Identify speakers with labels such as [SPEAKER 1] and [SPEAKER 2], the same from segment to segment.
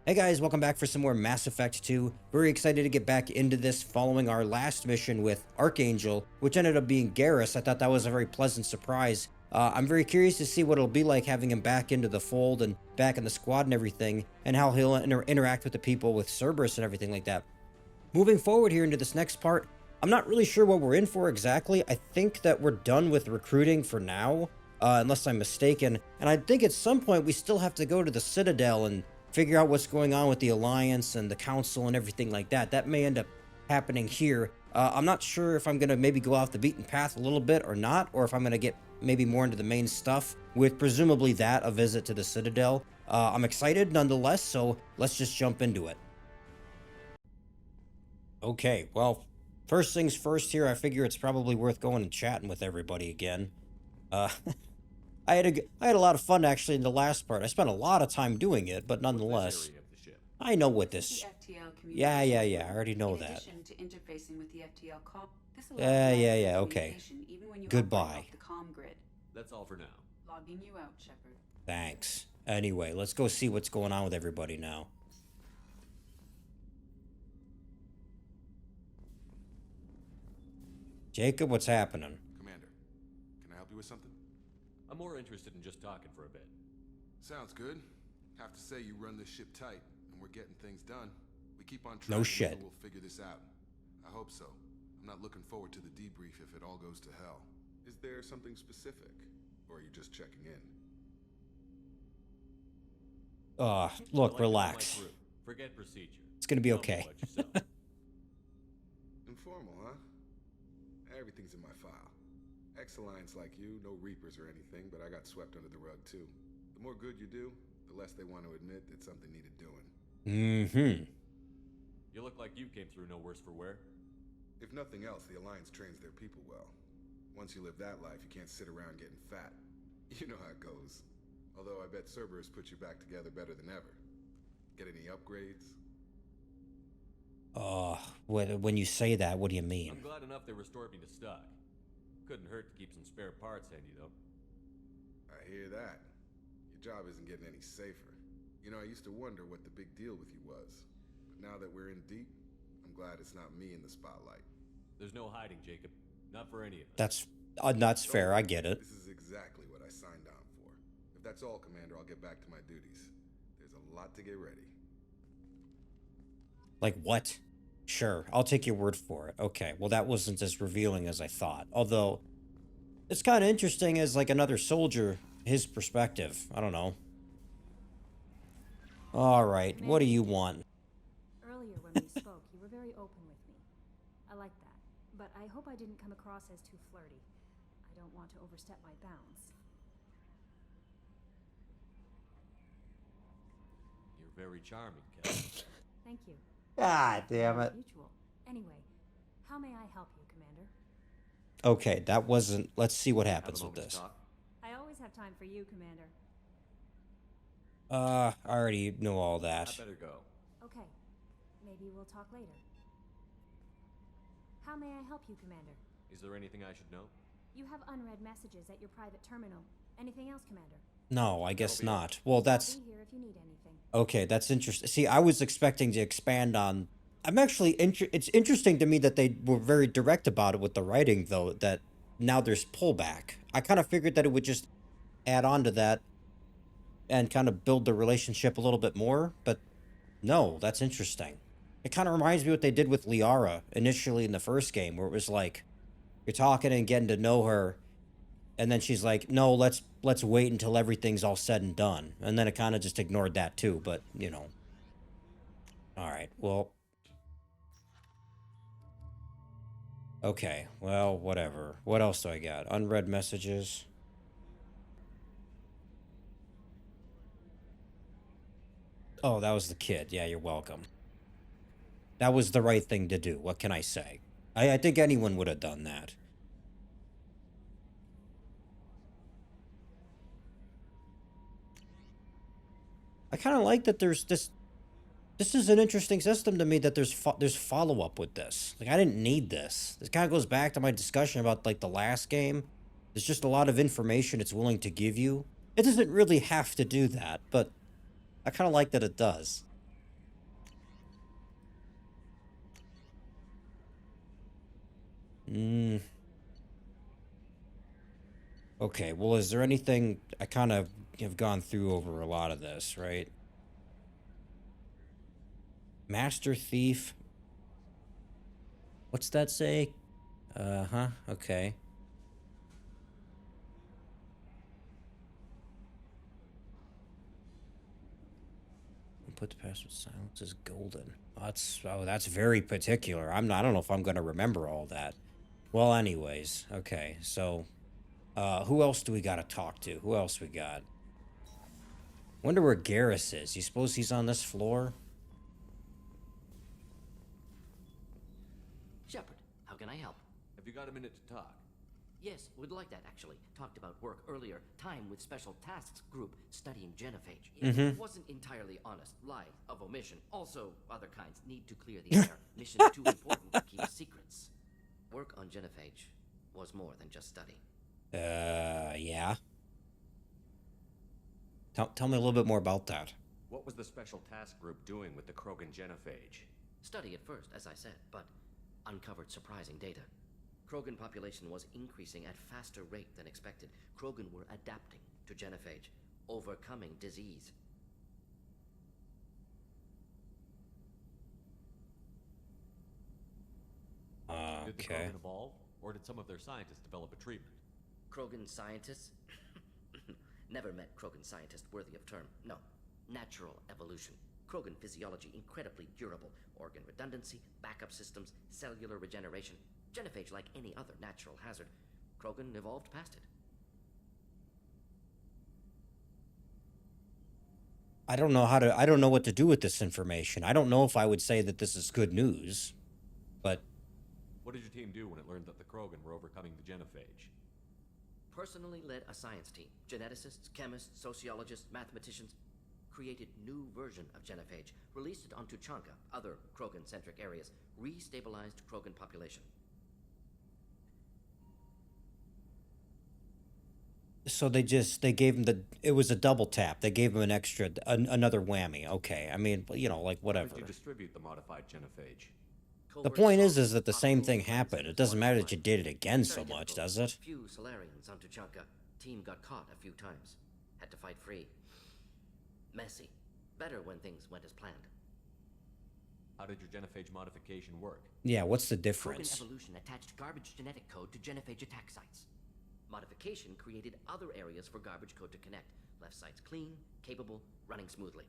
[SPEAKER 1] Hey guys, welcome back for some more Mass Effect 2. Very excited to get back into this following our last mission with Archangel, which ended up being Garrus. I thought that was a very pleasant surprise. I'm very curious to see what it'll be like having him back into the fold and back in the squad and everything, and how he'll interact with the people with Cerberus and everything like that. Moving forward here into this next part, I'm not really sure what we're in for exactly. I think that we're done with recruiting for now, unless I'm mistaken. And I think at some point we still have to go to the Citadel and figure out what's going on with the Alliance and the Council and everything like that. That may end up happening here. I'm not sure if I'm going to maybe go off the beaten path a little bit or not, or if I'm going to get maybe more into the main stuff, with presumably that, a visit to the Citadel. I'm excited nonetheless, so let's just jump into it. Okay, well, first things first here, I figure it's probably worth going and chatting with everybody again. Uh, I had a lot of fun actually in the last part. I spent a lot of time doing it, but nonetheless, I know what this. Yeah, I already know that. Yeah, okay. Goodbye.
[SPEAKER 2] That's all for now.
[SPEAKER 3] Logging you out, Shepard.
[SPEAKER 1] Thanks. Anyway, let's go see what's going on with everybody now. Jacob, what's happening?
[SPEAKER 4] Commander, can I help you with something?
[SPEAKER 2] I'm more interested in just talking for a bit.
[SPEAKER 4] Sounds good. Have to say you run this ship tight, and we're getting things done. We keep on
[SPEAKER 1] No
[SPEAKER 4] trying,
[SPEAKER 1] shit.
[SPEAKER 4] we'll figure this out. I hope so. I'm not looking forward to the debrief if it all goes to hell. Is there something specific, or are you just checking in?
[SPEAKER 1] Look, relax.
[SPEAKER 2] Forget procedure.
[SPEAKER 1] It's gonna be
[SPEAKER 2] Tell me
[SPEAKER 1] okay.
[SPEAKER 2] about yourself.
[SPEAKER 4] Informal, huh? Everything's in my file. Ex-Alliance like you, no Reapers or anything, but I got swept under the rug too. The more good you do, the less they want to admit that something needed doing.
[SPEAKER 1] Mm-hmm.
[SPEAKER 2] You look like you came through no worse for wear.
[SPEAKER 4] If nothing else, the Alliance trains their people well. Once you live that life, you can't sit around getting fat. You know how it goes. Although I bet Cerberus put you back together better than ever. Get any upgrades?
[SPEAKER 1] When you say that, what do you mean?
[SPEAKER 2] I'm glad enough they restored me to stock. Couldn't hurt to keep some spare parts handy, though.
[SPEAKER 4] I hear that. Your job isn't getting any safer. You know, I used to wonder what the big deal with you was. But now that we're in deep, I'm glad it's not me in the spotlight.
[SPEAKER 2] There's no hiding, Jacob. Not for any of us.
[SPEAKER 1] That's fair, I get it.
[SPEAKER 4] This is exactly what I signed on for. If that's all, Commander, I'll get back to my duties. There's a lot to get ready.
[SPEAKER 1] Like what? Sure, I'll take your word for it. Okay, well that wasn't as revealing as I thought. Although, it's kind of interesting as like another soldier, his perspective. I don't know. Alright, what do you want?
[SPEAKER 5] Earlier when we spoke, you were very open with me. I like that, but I hope I didn't come across as too flirty. I don't want to overstep my bounds.
[SPEAKER 2] You're very charming, Kel.
[SPEAKER 5] Thank you.
[SPEAKER 1] God damn it.
[SPEAKER 5] Mutual. Anyway, how may I help you, Commander?
[SPEAKER 1] Okay, that wasn't... Let's see what
[SPEAKER 2] Have a
[SPEAKER 1] happens with
[SPEAKER 2] moment to
[SPEAKER 1] this.
[SPEAKER 2] talk?
[SPEAKER 5] I always have time for you, Commander.
[SPEAKER 1] I already know all that.
[SPEAKER 2] I better go.
[SPEAKER 5] Okay, maybe we'll talk later. How may I help you, Commander?
[SPEAKER 2] Is there anything I should know?
[SPEAKER 5] You have unread messages at your private terminal. Anything else, Commander?
[SPEAKER 1] No, I guess not. Well, that's...
[SPEAKER 5] I'll be here if you need anything.
[SPEAKER 1] Okay, that's interesting. See, I was expecting to expand on... I'm actually... It's interesting to me that they were very direct about it with the writing, though, that now there's pullback. I kind of figured that it would just add on to that and kind of build the relationship a little bit more, but no, that's interesting. It kind of reminds me what they did with Liara initially in the first game, where it was like, you're talking and getting to know her, and then she's like, no, let's wait until everything's all said and done. And then it kind of just ignored that too, but, you know. Alright, well. Okay, well, whatever. What else do I got? Unread messages. Oh, that was the kid. Yeah, you're welcome. That was the right thing to do. What can I say? I think anyone would have done that. I kind of like that there's this... This is an interesting system to me, that there's follow-up with this. Like, I didn't need this. This kind of goes back to my discussion about, like, the last game. There's just a lot of information it's willing to give you. It doesn't really have to do that, but I kind of like that it does. Mm. Okay, well, is there anything... I kind of have gone through over a lot of this, right? Master Thief. What's that say? Uh-huh, okay. Put the password silence is golden. That's very particular. I don't know if I'm gonna remember all that. Well, anyways, okay, so who else do we gotta talk to? Who else we got? Wonder where Garrus is. You suppose he's on this floor?
[SPEAKER 6] Shepard, how can I help?
[SPEAKER 2] Have you got a minute to talk?
[SPEAKER 6] Yes, would like that actually. Talked about work earlier. Time with Special Tasks Group studying genophage. It wasn't entirely honest. Lie of omission. Also, other kinds need to clear the air. Mission too important to keep secrets. Work on genophage was more than just study.
[SPEAKER 1] Yeah. Tell me a little bit more about that.
[SPEAKER 2] What was the Special Task Group doing with the Krogan genophage?
[SPEAKER 6] Study at first, as I said, but uncovered surprising data. Krogan population was increasing at faster rate than expected. Krogan were adapting to genophage, overcoming disease.
[SPEAKER 2] Did the
[SPEAKER 1] Okay.
[SPEAKER 2] Krogan evolve, or did some of their scientists develop a treatment?
[SPEAKER 6] Krogan scientists? Never met Krogan scientist worthy of term. No. Natural evolution. Krogan physiology incredibly durable. Organ redundancy, backup systems, cellular regeneration. Genophage like any other natural hazard. Krogan evolved past it.
[SPEAKER 1] I don't know what to do with this information. I don't know if I would say that this is good news, but
[SPEAKER 2] What did your team do when it learned that the Krogan were overcoming the genophage?
[SPEAKER 6] Personally led a science team. Geneticists, chemists, sociologists, mathematicians. Created new version of genophage. Released it onto Chanka, other Krogan-centric areas. Restabilized Krogan population.
[SPEAKER 1] so they gave him it was a double tap. They gave him an extra, another whammy. Okay, I mean, you know, like
[SPEAKER 2] How
[SPEAKER 1] whatever.
[SPEAKER 2] did you distribute the modified genophage?
[SPEAKER 1] The point is that the same thing happened. It doesn't matter that you did it again so much, does it?
[SPEAKER 6] Few Solarians onto Chanka. Team got caught a few times. Had to fight free. Messy. Better when things went as planned.
[SPEAKER 2] How did your genophage modification work?
[SPEAKER 1] Yeah, what's the
[SPEAKER 6] Krogan
[SPEAKER 1] difference?
[SPEAKER 6] evolution attached garbage genetic code to genophage attack sites. Modification created other areas for garbage code to connect. Left sites clean, capable, running smoothly.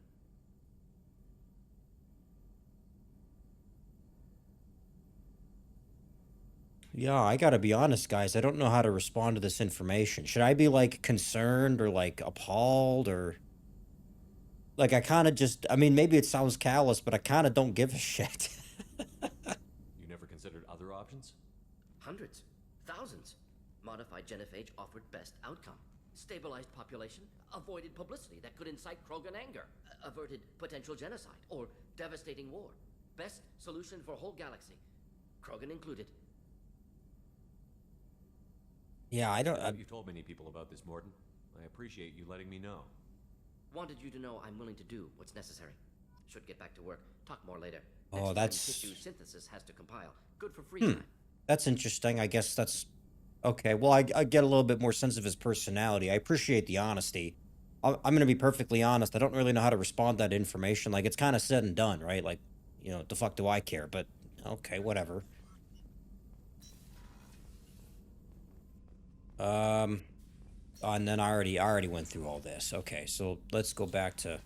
[SPEAKER 1] Yeah, I gotta be honest, guys. I don't know how to respond to this information. Should I be like concerned or like appalled or like I kind of just, I mean, maybe it sounds callous, but I kind of don't give a shit.
[SPEAKER 2] You never considered other options?
[SPEAKER 6] Hundreds. Thousands. Modified genophage offered best outcome. Stabilized population, avoided publicity that could incite Krogan anger, averted potential genocide, or devastating war. Best solution for whole galaxy. Krogan included.
[SPEAKER 1] Yeah, I don't.
[SPEAKER 2] You told many people about this, Morden. I appreciate you letting me know.
[SPEAKER 6] Wanted you to know I'm willing to do what's necessary. Should get back to work. Talk more later.
[SPEAKER 1] Oh,
[SPEAKER 6] Next time
[SPEAKER 1] that's-
[SPEAKER 6] tissue synthesis has to compile. Good for free time.
[SPEAKER 1] That's interesting. I guess that's okay. Well, I get a little bit more sense of his personality. I appreciate the honesty. I'm going to be perfectly honest. I don't really know how to respond to that information. Like, it's kind of said and done, right? Like, you know, the fuck do I care? But okay, whatever. And then I already went through all this. Okay, so let's go back to.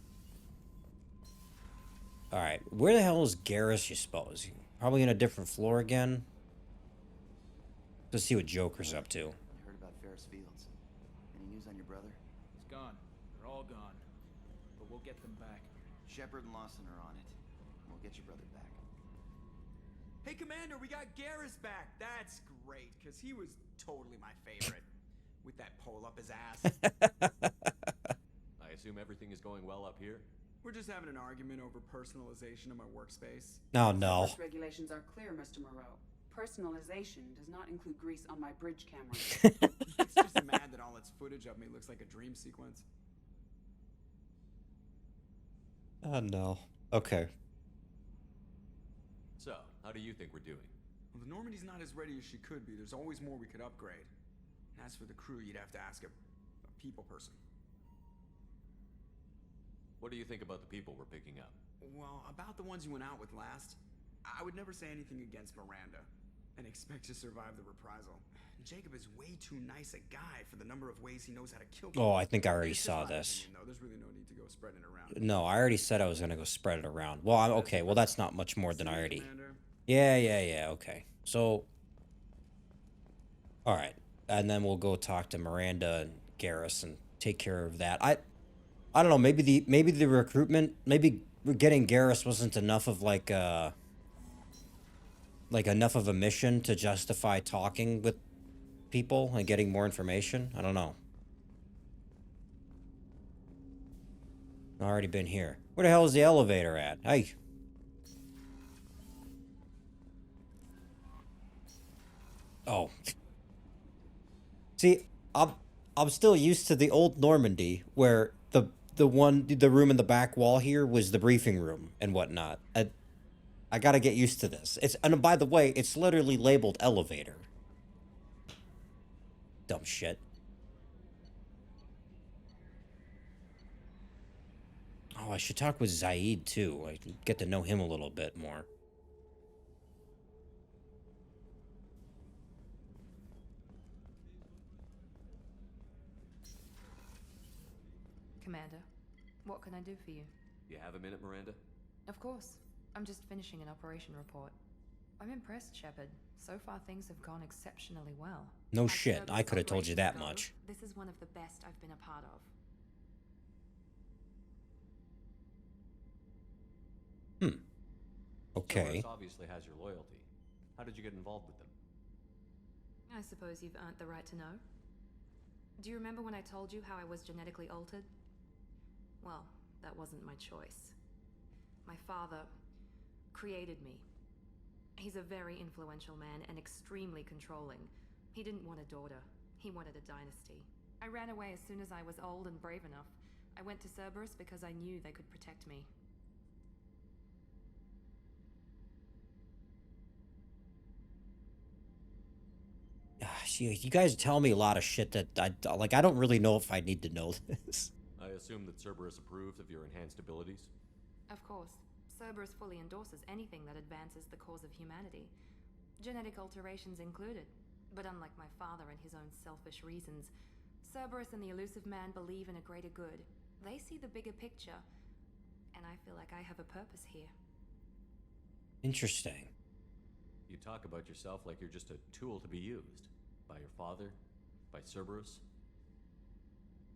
[SPEAKER 1] All right, where the hell is Garrus? You suppose probably in a different floor again. Let's see what Joker's up to.
[SPEAKER 7] I heard about Ferris Fields. Any news on your brother?
[SPEAKER 8] He's gone. They're all gone. But we'll get them back.
[SPEAKER 7] Shepard and Lawson are on it. We'll get your brother back.
[SPEAKER 8] Hey, Commander, we got Garrus back. That's great, because he was totally my favorite. With that pole up his ass.
[SPEAKER 2] I assume everything is going well up here?
[SPEAKER 8] We're just having an argument over personalization of my workspace.
[SPEAKER 1] Oh no.
[SPEAKER 3] First regulations are clear, Mr. Moreau. Personalization does not include grease on my bridge camera.
[SPEAKER 8] It's just mad that all its footage of me looks like a dream sequence.
[SPEAKER 1] Oh no. Okay.
[SPEAKER 2] So, how do you think we're doing?
[SPEAKER 8] Well, the Normandy's not as ready as she could be. There's always more we could upgrade. And as for the crew, you'd have to ask a people person.
[SPEAKER 2] What do you think about the people we're picking up?
[SPEAKER 8] Well, about the ones you went out with last, I would never say anything against Miranda and expect to survive the reprisal. Jacob is way too nice a guy for the number of ways he knows how to kill people.
[SPEAKER 1] Oh, I think I already
[SPEAKER 8] It's just
[SPEAKER 1] saw
[SPEAKER 8] my
[SPEAKER 1] this.
[SPEAKER 8] opinion, though. There's really no need to go spreading it around.
[SPEAKER 1] No, I already said I was gonna go spread it around. Well, I'm okay. Well, that's not much more than I already.
[SPEAKER 8] Commander.
[SPEAKER 1] Yeah. Okay. So, all right, and then we'll go talk to Miranda and Garrus and take care of that. I don't know. Maybe the recruitment. Maybe getting Garrus wasn't enough of like enough of a mission to justify talking with people and getting more information. I don't know. I've already been here. Where the hell is the elevator at? Hey. Oh. See, I'm still used to the old Normandy where the room in the back wall here was the briefing room and whatnot. I gotta get used to this. And by the way, it's literally labeled elevator. Dumb shit. Oh, I should talk with Zaid too. I can get to know him a little bit more.
[SPEAKER 9] Commander, what can I do for you?
[SPEAKER 2] You have a minute, Miranda?
[SPEAKER 9] Of course. I'm just finishing an operation report. I'm impressed, Shepard. So far, things have gone exceptionally well.
[SPEAKER 1] No
[SPEAKER 9] As
[SPEAKER 1] shit.
[SPEAKER 9] Cerberus
[SPEAKER 1] I could have told you that
[SPEAKER 9] operations go,
[SPEAKER 1] much.
[SPEAKER 9] This is one of the best I've been a part of.
[SPEAKER 1] Okay.
[SPEAKER 2] Cerberus obviously has your loyalty. How did you get involved with them?
[SPEAKER 9] I suppose you've earned the right to know. Do you remember when I told you how I was genetically altered? Well, that wasn't my choice. My father created me. He's a very influential man and extremely controlling. He didn't want a daughter. He wanted a dynasty. I ran away as soon as I was old and brave enough. I went to Cerberus because I knew they could protect me.
[SPEAKER 1] You guys tell me a lot of shit that I don't really know if I need to know this.
[SPEAKER 2] I assume that Cerberus approves of your enhanced abilities?
[SPEAKER 9] Of course. Cerberus fully endorses anything that advances the cause of humanity. Genetic alterations included. But unlike my father and his own selfish reasons, Cerberus and the Elusive Man believe in a greater good. They see the bigger picture, and I feel like I have a purpose here.
[SPEAKER 1] Interesting.
[SPEAKER 2] You talk about yourself like you're just a tool to be used. By your father? By Cerberus?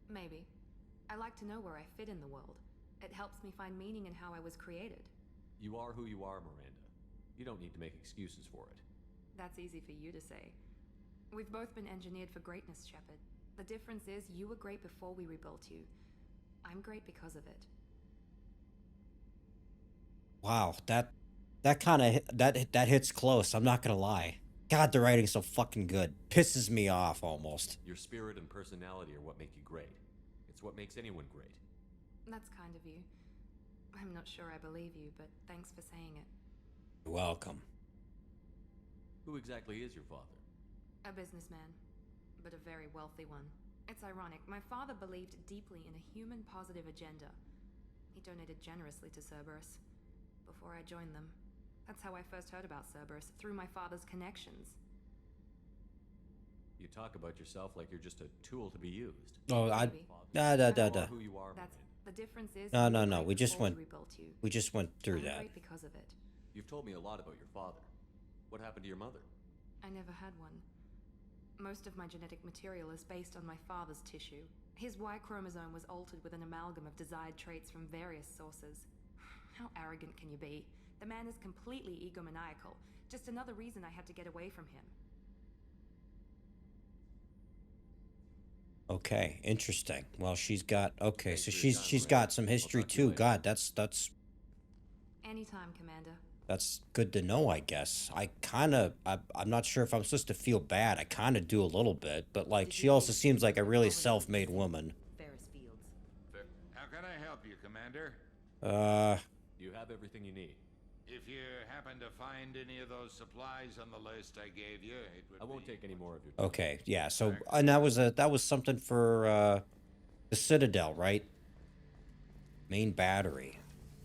[SPEAKER 9] Maybe. I like to know where I fit in the world. It helps me find meaning in how I was created.
[SPEAKER 2] You are who you are, Miranda. You don't need to make excuses for it.
[SPEAKER 9] That's easy for you to say. We've both been engineered for greatness, Shepard. The difference is you were great before we rebuilt you. I'm great because of it.
[SPEAKER 1] Wow, that kind of that hits close. I'm not gonna lie. God, the writing's so fucking good. Pisses me off almost.
[SPEAKER 2] Your spirit and personality are what make you great. It's what makes anyone great.
[SPEAKER 9] That's kind of you. I'm not sure I believe you, but thanks for saying it.
[SPEAKER 1] You're welcome.
[SPEAKER 2] Who exactly is your father?
[SPEAKER 9] A businessman, but a very wealthy one. It's ironic. My father believed deeply in a human-positive agenda. He donated generously to Cerberus before I joined them. That's how I first heard about Cerberus, through my father's connections.
[SPEAKER 2] You talk about yourself like you're just a tool to be used.
[SPEAKER 1] Oh,
[SPEAKER 9] Maybe.
[SPEAKER 2] You are
[SPEAKER 1] da.
[SPEAKER 2] who you are,
[SPEAKER 9] That's
[SPEAKER 2] Miranda.
[SPEAKER 9] the difference is.
[SPEAKER 1] No,
[SPEAKER 9] you
[SPEAKER 1] no,
[SPEAKER 9] were
[SPEAKER 1] no,
[SPEAKER 9] great
[SPEAKER 1] we just
[SPEAKER 9] before
[SPEAKER 1] went-
[SPEAKER 9] rebuilt you.
[SPEAKER 1] We just went through
[SPEAKER 9] I'm
[SPEAKER 1] that.
[SPEAKER 9] great because of it.
[SPEAKER 2] You've told me a lot about your father. What happened to your mother?
[SPEAKER 9] I never had one. Most of my genetic material is based on my father's tissue. His Y chromosome was altered with an amalgam of desired traits from various sources. How arrogant can you be? The man is completely egomaniacal. Just another reason I had to get away from him.
[SPEAKER 1] Okay, interesting. Well, she's got okay,
[SPEAKER 2] Thanks
[SPEAKER 1] so
[SPEAKER 2] for your
[SPEAKER 1] she's
[SPEAKER 2] time,
[SPEAKER 1] got
[SPEAKER 2] Miranda.
[SPEAKER 1] some
[SPEAKER 2] I'll
[SPEAKER 1] history
[SPEAKER 2] talk to you
[SPEAKER 1] too.
[SPEAKER 2] later.
[SPEAKER 1] God, that's
[SPEAKER 9] Anytime, Commander.
[SPEAKER 1] good to know, I guess. I'm not sure if I'm supposed to feel bad. I kind of do a little bit, but like she also seems like a really self-made woman.
[SPEAKER 9] Ferris Fields.
[SPEAKER 10] How can I help you, Commander?
[SPEAKER 2] You have everything you need.
[SPEAKER 10] If you happen to find any of those supplies on the list I gave you, it would
[SPEAKER 2] I won't
[SPEAKER 10] be...
[SPEAKER 2] take any more of your time.
[SPEAKER 1] Okay, yeah. So, and that was something for the Citadel, right? Main battery.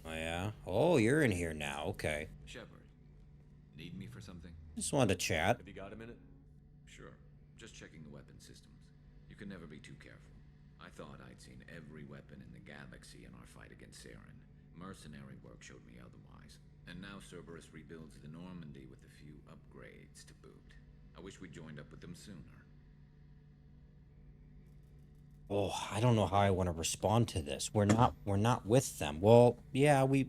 [SPEAKER 1] Oh yeah. Oh, you're in here now. Okay.
[SPEAKER 11] Shepard, need me for something?
[SPEAKER 1] Just wanted to chat.
[SPEAKER 2] Have you got a minute?
[SPEAKER 11] Sure. Just checking the weapon systems. You can never be too careful. I thought I'd seen every weapon in the galaxy in our fight against Saren. Mercenary work showed me otherwise. And now Cerberus rebuilds the Normandy with a few upgrades to boot. I wish we'd joined up with them sooner.
[SPEAKER 1] Oh, I don't know how I want to respond to this. We're not with them. Well, yeah, we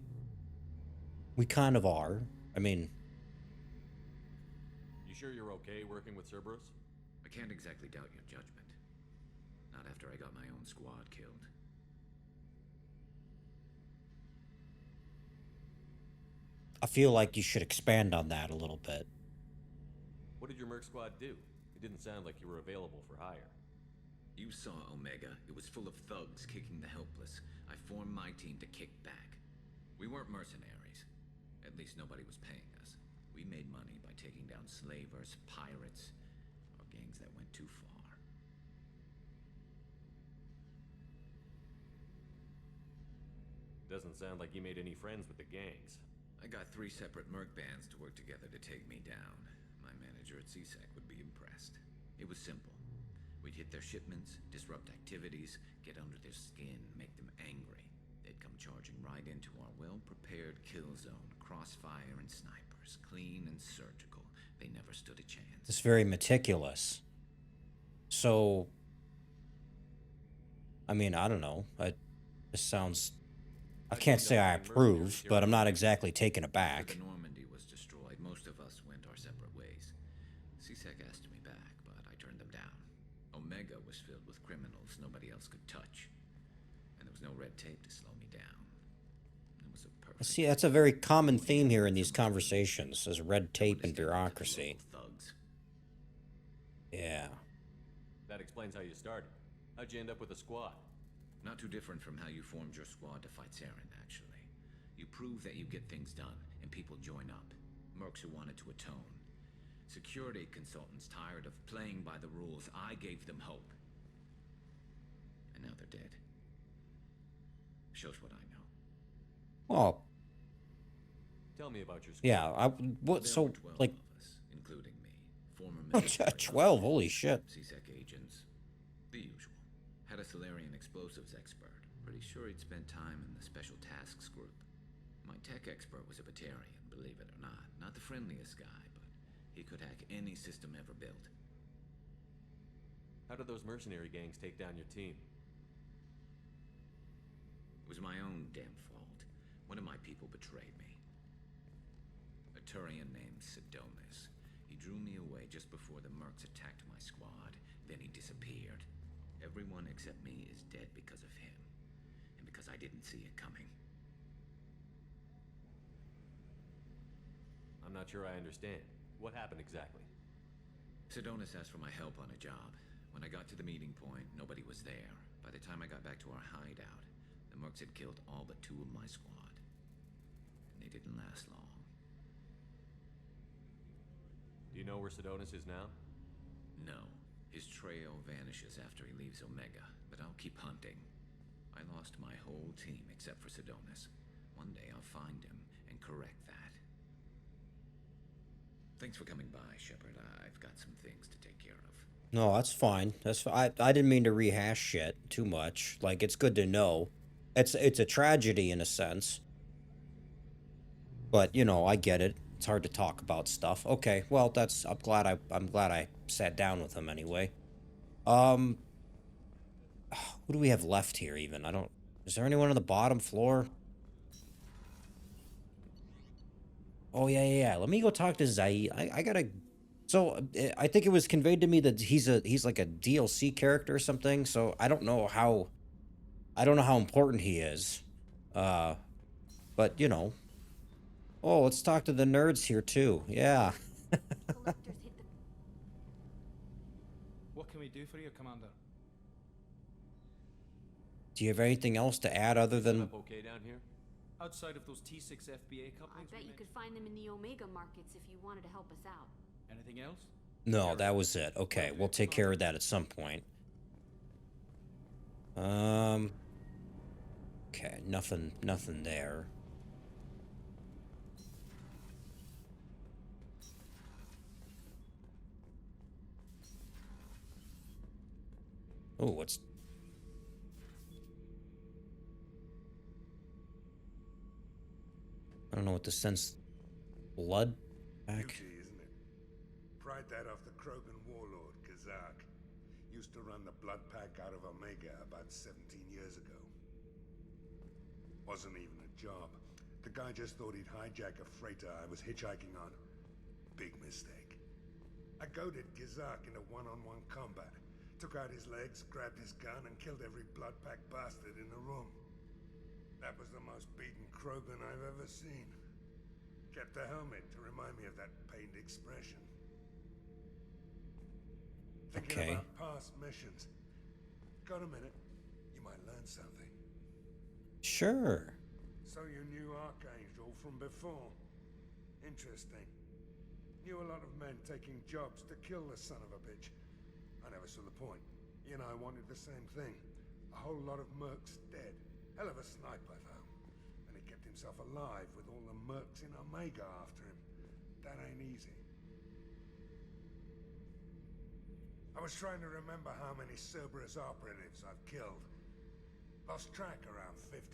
[SPEAKER 1] kind of are. I mean,
[SPEAKER 2] You sure you're okay working with Cerberus?
[SPEAKER 11] I can't exactly doubt your judgment. Not after I got my own squad killed.
[SPEAKER 1] I feel like you should expand on that a little bit.
[SPEAKER 2] What did your merc squad do? It didn't sound like you were available for hire.
[SPEAKER 11] You saw Omega. It was full of thugs kicking the helpless. I formed my team to kick back. We weren't mercenaries. At least nobody was paying us. We made money by taking down slavers, pirates, or gangs that went too far.
[SPEAKER 2] Doesn't sound like you made any friends with the gangs.
[SPEAKER 11] I got 3 separate merc bands to work together to take me down. My manager at CSEC would be impressed. It was simple. We'd hit their shipments, disrupt activities, get under their skin, make them angry. They'd come charging right into our well-prepared kill zone, crossfire and snipers, clean and surgical. They never stood a chance.
[SPEAKER 1] It's very meticulous. So, I mean, I don't know. This sounds... I can't say I approve, but I'm not exactly taken aback.
[SPEAKER 11] After the Normandy was destroyed, most of us went our separate ways. CSEC asked me back, but I turned them down. Omega was filled with criminals nobody else could touch. And there was no red tape to slow me down. It was a perfect...
[SPEAKER 1] See, that's a very common theme here in these conversations, is red tape and bureaucracy.
[SPEAKER 11] Thugs.
[SPEAKER 1] Yeah.
[SPEAKER 2] That explains how you started. How'd you end up with a squad?
[SPEAKER 11] Not too different from how you formed your squad to fight Saren, actually. You prove that you get things done, and people join up. Mercs who wanted to atone. Security consultants tired of playing by the rules. I gave them hope. And now they're dead. Shows what I know.
[SPEAKER 1] Well,
[SPEAKER 2] Tell me about your squad.
[SPEAKER 1] yeah, what,
[SPEAKER 11] There
[SPEAKER 1] so,
[SPEAKER 11] were 12
[SPEAKER 1] like,
[SPEAKER 11] of us, including me. Former military
[SPEAKER 1] 12, holy shit.
[SPEAKER 11] CSEC agents. The usual. Had a Solarian explosives expert. Pretty sure he'd spent time in the Special Tasks Group. My tech expert was a Batarian, believe it or not. Not the friendliest guy, but he could hack any system ever built.
[SPEAKER 2] How did those mercenary gangs take down your team?
[SPEAKER 11] It was my own damn fault. One of my people betrayed me. A Turian named Sidonis. He drew me away just before the mercs attacked my squad. Then he disappeared. Everyone except me is dead because of him. And because I didn't see it coming.
[SPEAKER 2] I'm not sure I understand. What happened exactly?
[SPEAKER 11] Sidonis asked for my help on a job. When I got to the meeting point, nobody was there. By the time I got back to our hideout, the mercs had killed all but 2 of my squad. And they didn't last long.
[SPEAKER 2] Do you know where Sidonis is now?
[SPEAKER 11] No. His trail vanishes after he leaves Omega, but I'll keep hunting. I lost my whole team except for Sidonis. One day I'll find him and correct that. Thanks for coming by, Shepard. I've got some things to take care of.
[SPEAKER 1] No, that's fine. I didn't mean to rehash shit too much. Like, it's good to know. It's a tragedy in a sense. But, you know, I get it. It's hard to talk about stuff. Okay, well, I'm glad I sat down with him anyway. Who do we have left here even? Is there anyone on the bottom floor? Oh, yeah. Let me go talk to Zaid. I gotta... So, I think it was conveyed to me that he's like a DLC character or something, so I don't know how important he is. But, you know. Oh, let's talk to the nerds here, too. Yeah.
[SPEAKER 12] What can we do for you, Commander?
[SPEAKER 1] Do you have anything else to add other than...
[SPEAKER 2] Okay down here?
[SPEAKER 12] Outside of those T6 FBA
[SPEAKER 13] I
[SPEAKER 12] couplings.
[SPEAKER 13] bet you could find them in the Omega markets if you wanted to help us out.
[SPEAKER 12] Anything else?
[SPEAKER 1] No, that was it. Okay, we'll take care of that at some point. Okay, nothing there. Oh, what's... I don't know what the sense... Blood? Back?
[SPEAKER 14] Beauty, isn't it? Pried that off the Krogan Warlord, Kazak. Used to run the blood pack out of Omega about 17 years ago. Wasn't even a job. The guy just thought he'd hijack a freighter I was hitchhiking on. Big mistake. I goaded Kazak into one-on-one combat. Took out his legs, grabbed his gun, and killed every blood pack bastard in the room. That was the most beaten Krogan I've ever seen. Kept a helmet to remind me of that pained expression. Thinking about past missions. Got a minute? You might learn something.
[SPEAKER 1] Sure.
[SPEAKER 14] So you knew Archangel from before. Interesting. Knew a lot of men taking jobs to kill the son of a bitch. I never saw the point. You and I wanted the same thing. A whole lot of mercs dead. Hell of a snipe, I found. And he kept himself alive with all the mercs in Omega after him. That ain't easy. I was trying to remember how many Cerberus operatives I've killed. Lost track around 50.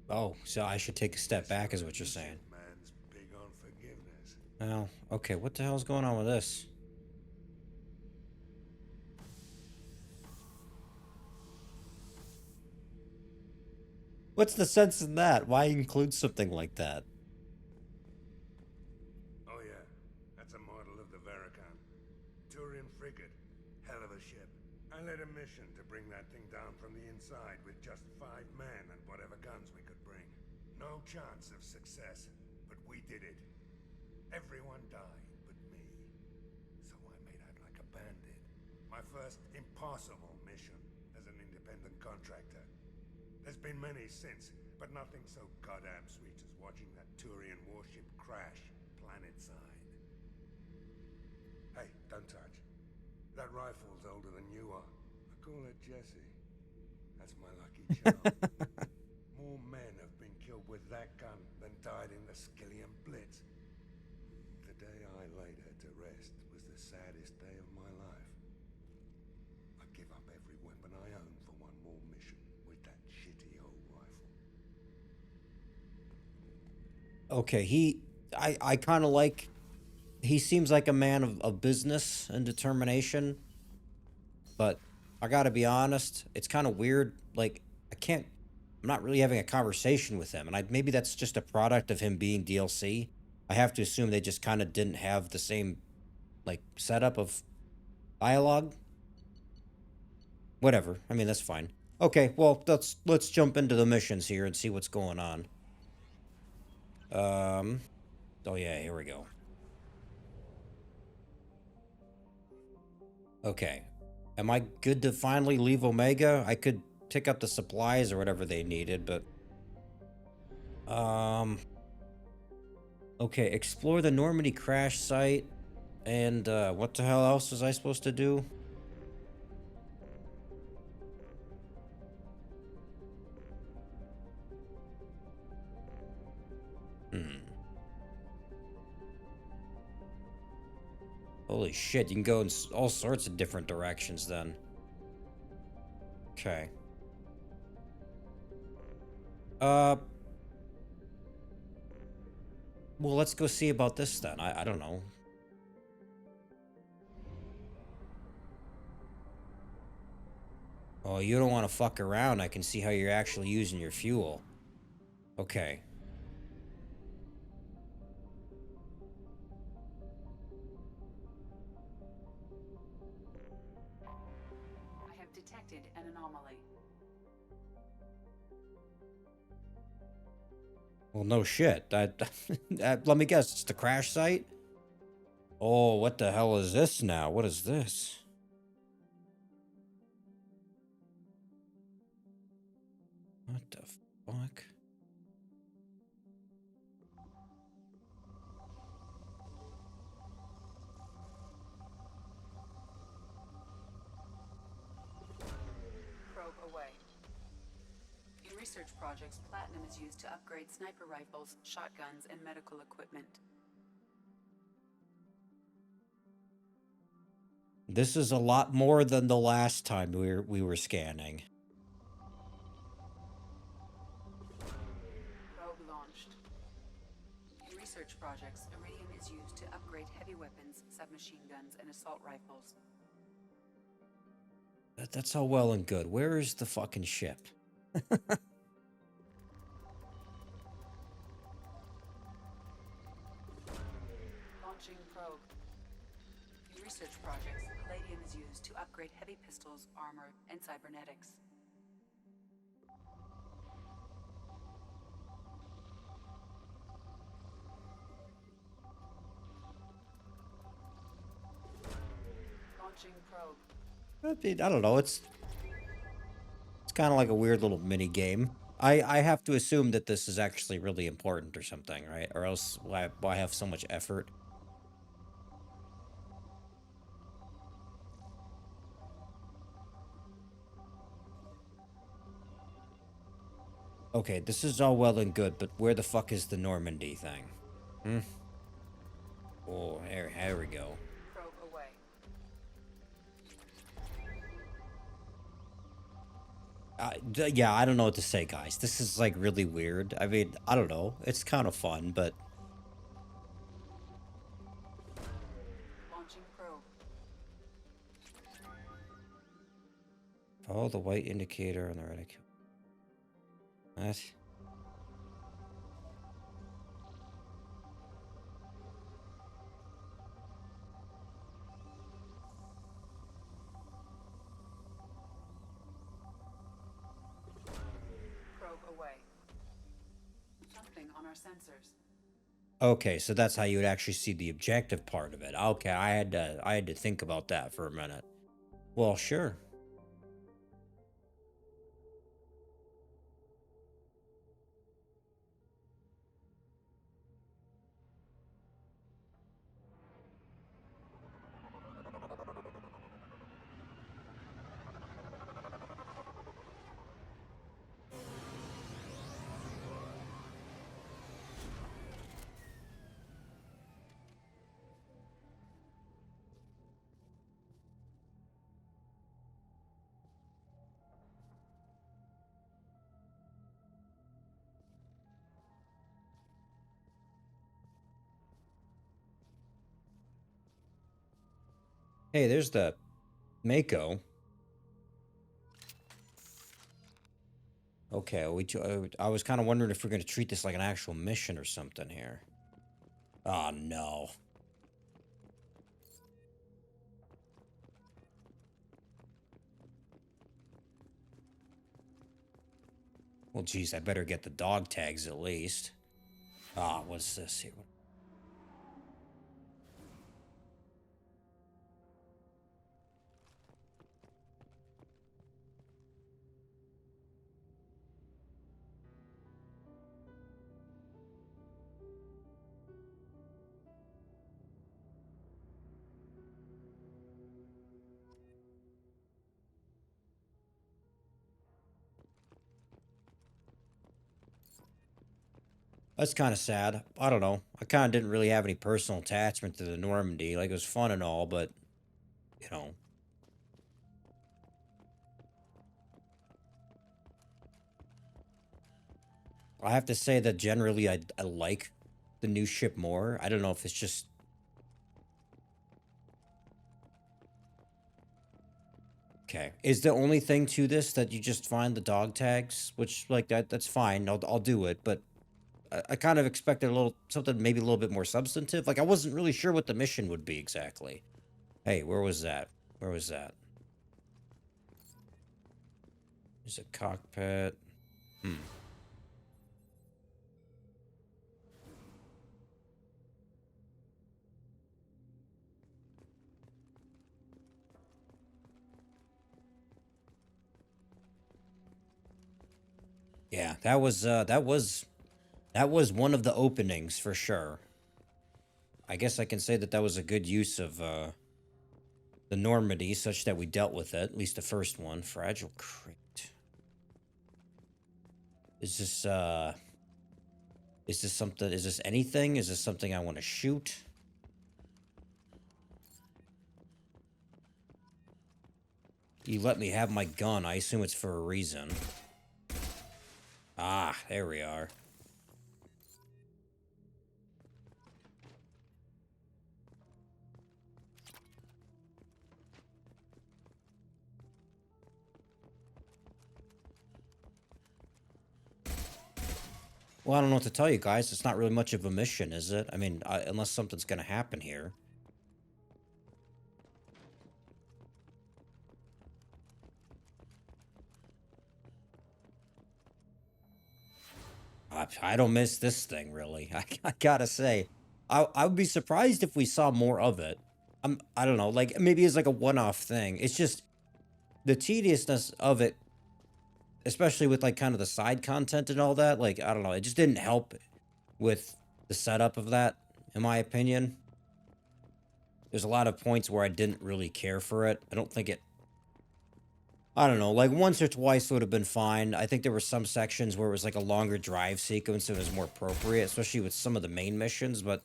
[SPEAKER 1] Oh, so I should take a step back is what you're saying.
[SPEAKER 14] Man's big on forgiveness.
[SPEAKER 1] Well, okay, what the hell's going on with this? What's the sense in that? Why include something like that?
[SPEAKER 14] Oh yeah, that's a model of the Veracon. Turian frigate. Hell of a ship. I led a mission to bring that thing down from the inside with just 5 men and whatever guns we could bring. No chance of success, but we did it. Everyone died but me. So I made out like a bandit. My first impossible mission as an independent contractor. There's been many since, but nothing so goddamn sweet as watching that Turian warship crash planet-side. Hey, don't touch. That rifle's older than you are. I call it Jesse. That's my lucky charm. More men have been killed with that gun than died in the Skillian Blitz. The day I laid her to rest was the saddest day of my life. I give up every weapon I own for one more mission with that shitty old rifle.
[SPEAKER 1] Okay, I kind of like... He seems like a man of business and determination. But I gotta be honest, it's kind of weird. Like, I'm not really having a conversation with him. And maybe that's just a product of him being DLC. I have to assume they just kind of didn't have the same, like, setup of dialogue. Whatever. I mean, that's fine. Okay, well, let's jump into the missions here and see what's going on. Oh yeah, here we go. Okay. Am I good to finally leave Omega? I could pick up the supplies or whatever they needed, but... Okay, explore the Normandy crash site. And, what the hell else was I supposed to do? Holy shit, you can go in all sorts of different directions then. Okay. Well, let's go see about this then. I don't know. Oh, you don't want to fuck around. I can see how you're actually using your fuel. Okay.
[SPEAKER 3] I have detected an anomaly.
[SPEAKER 1] Well, no shit. Let me guess. It's the crash site? Oh, what the hell is this now? What is this? What the fuck?
[SPEAKER 3] research projects, platinum is used to upgrade sniper rifles, shotguns, and medical equipment.
[SPEAKER 1] This is a lot more than the last time we were scanning.
[SPEAKER 3] Probe launched. In research projects, iridium is used to upgrade heavy weapons, submachine guns, and assault rifles.
[SPEAKER 1] That's all well and good. Where is the fucking ship?
[SPEAKER 3] Launching probe. In research projects, palladium is used to upgrade heavy pistols, armor, and cybernetics. Launching probe.
[SPEAKER 1] I don't know. It's kind of like a weird little mini game. I have to assume that this is actually really important or something, right? Or else why have so much effort? Okay, this is all well and good, but where the fuck is the Normandy thing? Hmm? Oh, here we go.
[SPEAKER 3] Probe away.
[SPEAKER 1] Yeah, I don't know what to say, guys. This is, like, really weird. I mean, I don't know. It's kind of fun, but...
[SPEAKER 3] Launching probe.
[SPEAKER 1] Follow the white indicator on the right. What?
[SPEAKER 3] Probe away. Something on our sensors.
[SPEAKER 1] Okay, so that's how you would actually see the objective part of it. Okay, I had to think about that for a minute. Well, sure. Hey, there's the Mako. Okay, I was kind of wondering if we're going to treat this like an actual mission or something here. Oh, no. Well, geez, I better get the dog tags at least. Ah, what's this here? That's kind of sad. I don't know. I kind of didn't really have any personal attachment to the Normandy. Like, it was fun and all, but, you know. I have to say that generally I like the new ship more. I don't know if it's just... Okay. Is the only thing to this that you just find the dog tags? Which, like, that's fine. I'll do it, but... I kind of expected something maybe a little bit more substantive. Like, I wasn't really sure what the mission would be exactly. Hey, where was that? Where was that? There's a cockpit. Yeah, that was one of the openings for sure. I guess I can say that was a good use of the Normandy, such that we dealt with it, at least the first one. Fragile crate. Is this something? Is this anything? Is this something I want to shoot? You let me have my gun. I assume it's for a reason. Ah, there we are. Well, I don't know what to tell you guys. It's not really much of a mission, is it? I mean, unless something's gonna happen here. I don't miss this thing, really. I gotta say. I would be surprised if we saw more of it. I don't know, like, maybe it's like a one-off thing. It's just the tediousness of it, especially with, like, kind of the side content and all that. Like, I don't know, it just didn't help with the setup of that, in my opinion. There's a lot of points where I didn't really care for it. I don't think it... I don't know, like, once or twice would have been fine. I think there were some sections where it was, like, a longer drive sequence that was more appropriate, especially with some of the main missions, but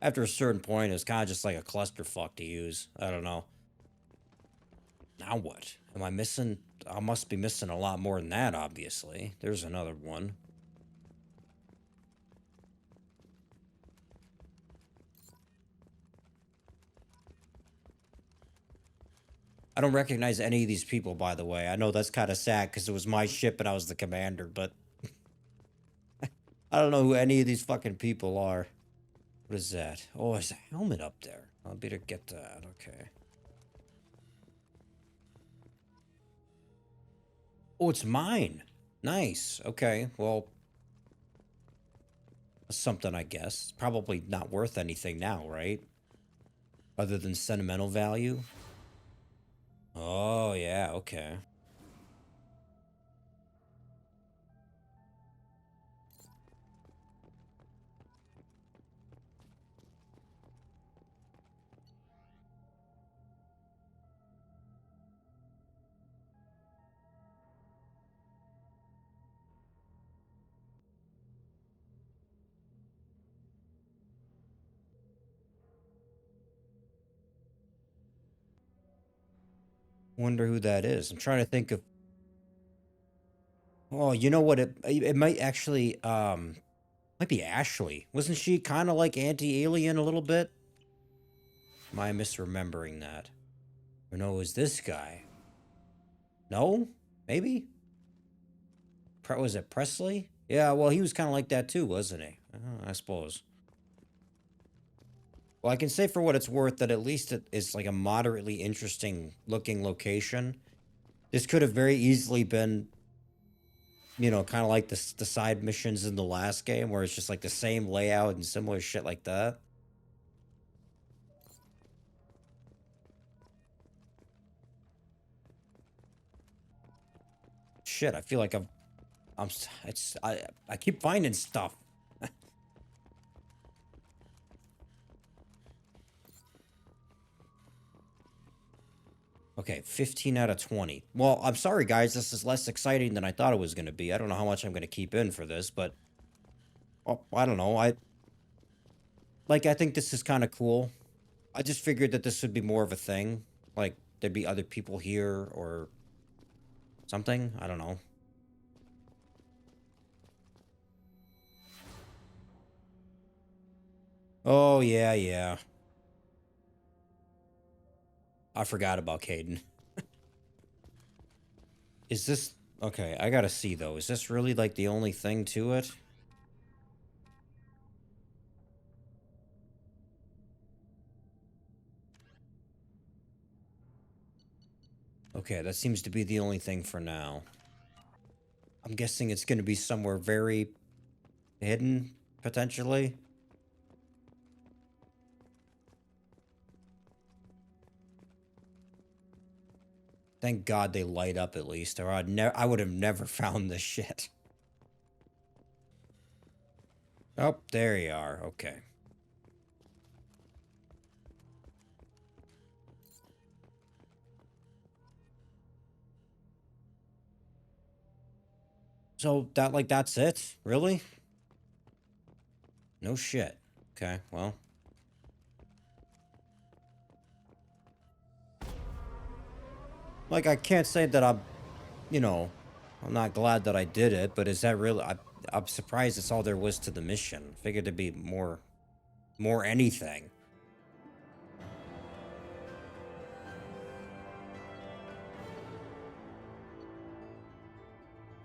[SPEAKER 1] after a certain point, it was kind of just like a clusterfuck to use. I don't know. Now what? Am I missing... I must be missing a lot more than that, obviously. There's another one. I don't recognize any of these people, by the way. I know that's kind of sad because it was my ship and I was the commander, but... I don't know who any of these fucking people are. What is that? Oh, there's a helmet up there. I'll better get that. Okay. Oh, it's mine. Nice. Okay, well... something, I guess. Probably not worth anything now, right? Other than sentimental value. Oh, yeah, okay. Wonder who that is. I'm trying to think of... Oh, you know what? It might actually, might be Ashley. Wasn't she kind of like anti-alien a little bit? Am I misremembering that? Or no, it was this guy. No? Maybe? Was it Presley? Yeah, well, he was kind of like that too, wasn't he? I suppose. Well, I can say for what it's worth that at least it is like a moderately interesting looking location. This could have very easily been, you know, kind of like the side missions in the last game where it's just like the same layout and similar shit like that. Shit, I feel like I keep finding stuff. Okay, 15 out of 20. Well, I'm sorry, guys. This is less exciting than I thought it was going to be. I don't know how much I'm going to keep in for this, but... Oh, I don't know. I think this is kind of cool. I just figured that this would be more of a thing. Like, there'd be other people here, or... something? I don't know. Oh, yeah, yeah. I forgot about Caden. Is this... Okay, I gotta see, though. Is this really, like, the only thing to it? Okay, that seems to be the only thing for now. I'm guessing it's gonna be somewhere very... hidden, potentially. Thank God they light up at least, or I would have never found this shit. Oh, there you are. Okay. So that, like, that's it? Really? No shit. Okay, well. Like, I can't say that I'm, you know, I'm not glad that I did it, but is that really... I'm surprised it's all there was to the mission. Figured there'd be more anything.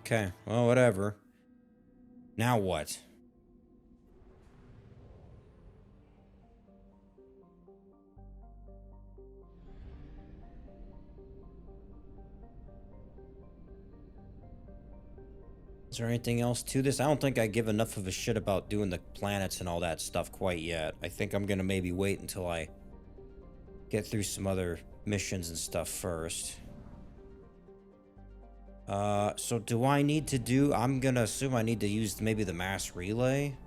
[SPEAKER 1] Okay, well, whatever. Now what? Is there anything else to this? I don't think I give enough of a shit about doing the planets and all that stuff quite yet. I think I'm gonna maybe wait until I get through some other missions and stuff first. So do I need to do... I'm gonna assume I need to use maybe the mass relay?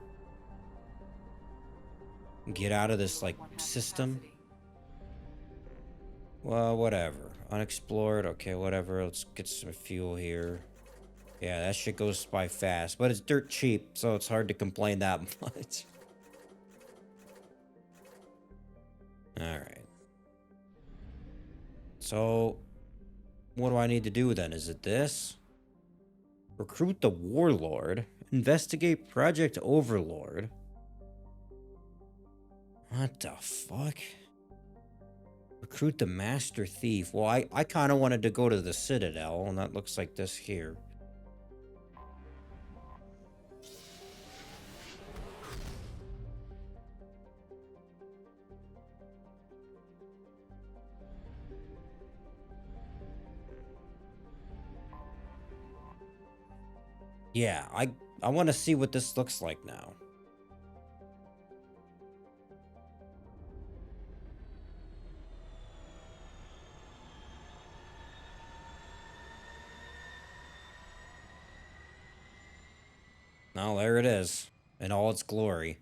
[SPEAKER 1] Get out of this, like, system? Well, whatever. Unexplored, okay, whatever. Let's get some fuel here. Yeah, that shit goes by fast, but it's dirt cheap, so it's hard to complain that much. Alright. So, what do I need to do then? Is it this? Recruit the Warlord. Investigate Project Overlord. What the fuck? Recruit the Master Thief. Well, I kind of wanted to go to the Citadel, and that looks like this here. Yeah, I want to see what this looks like now. Now there it is, in all its glory.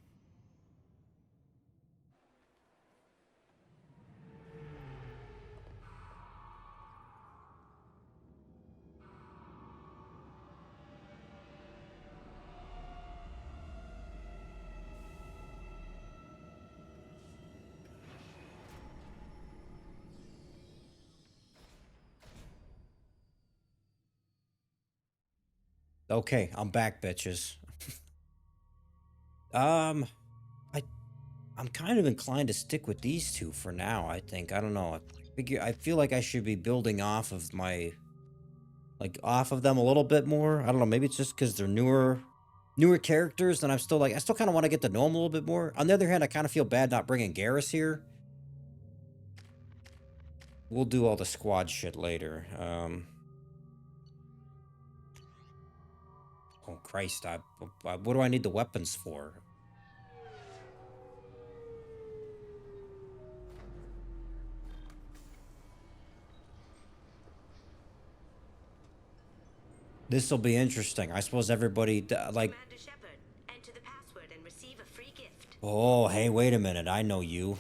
[SPEAKER 1] Okay, I'm back, bitches. I'm kind of inclined to stick with these two for now, I think. I don't know. I feel like I should be building off of my... like, off of them a little bit more. I don't know, maybe it's just because they're newer characters, and I still kind of want to get to know them a little bit more. On the other hand, I kind of feel bad not bringing Garrus here. We'll do all the squad shit later. Oh, Christ, what do I need the weapons for? This will be interesting. I suppose everybody, like...
[SPEAKER 15] Commander Shepard, enter the password and receive a free gift.
[SPEAKER 1] Oh, hey, wait a minute. I know you.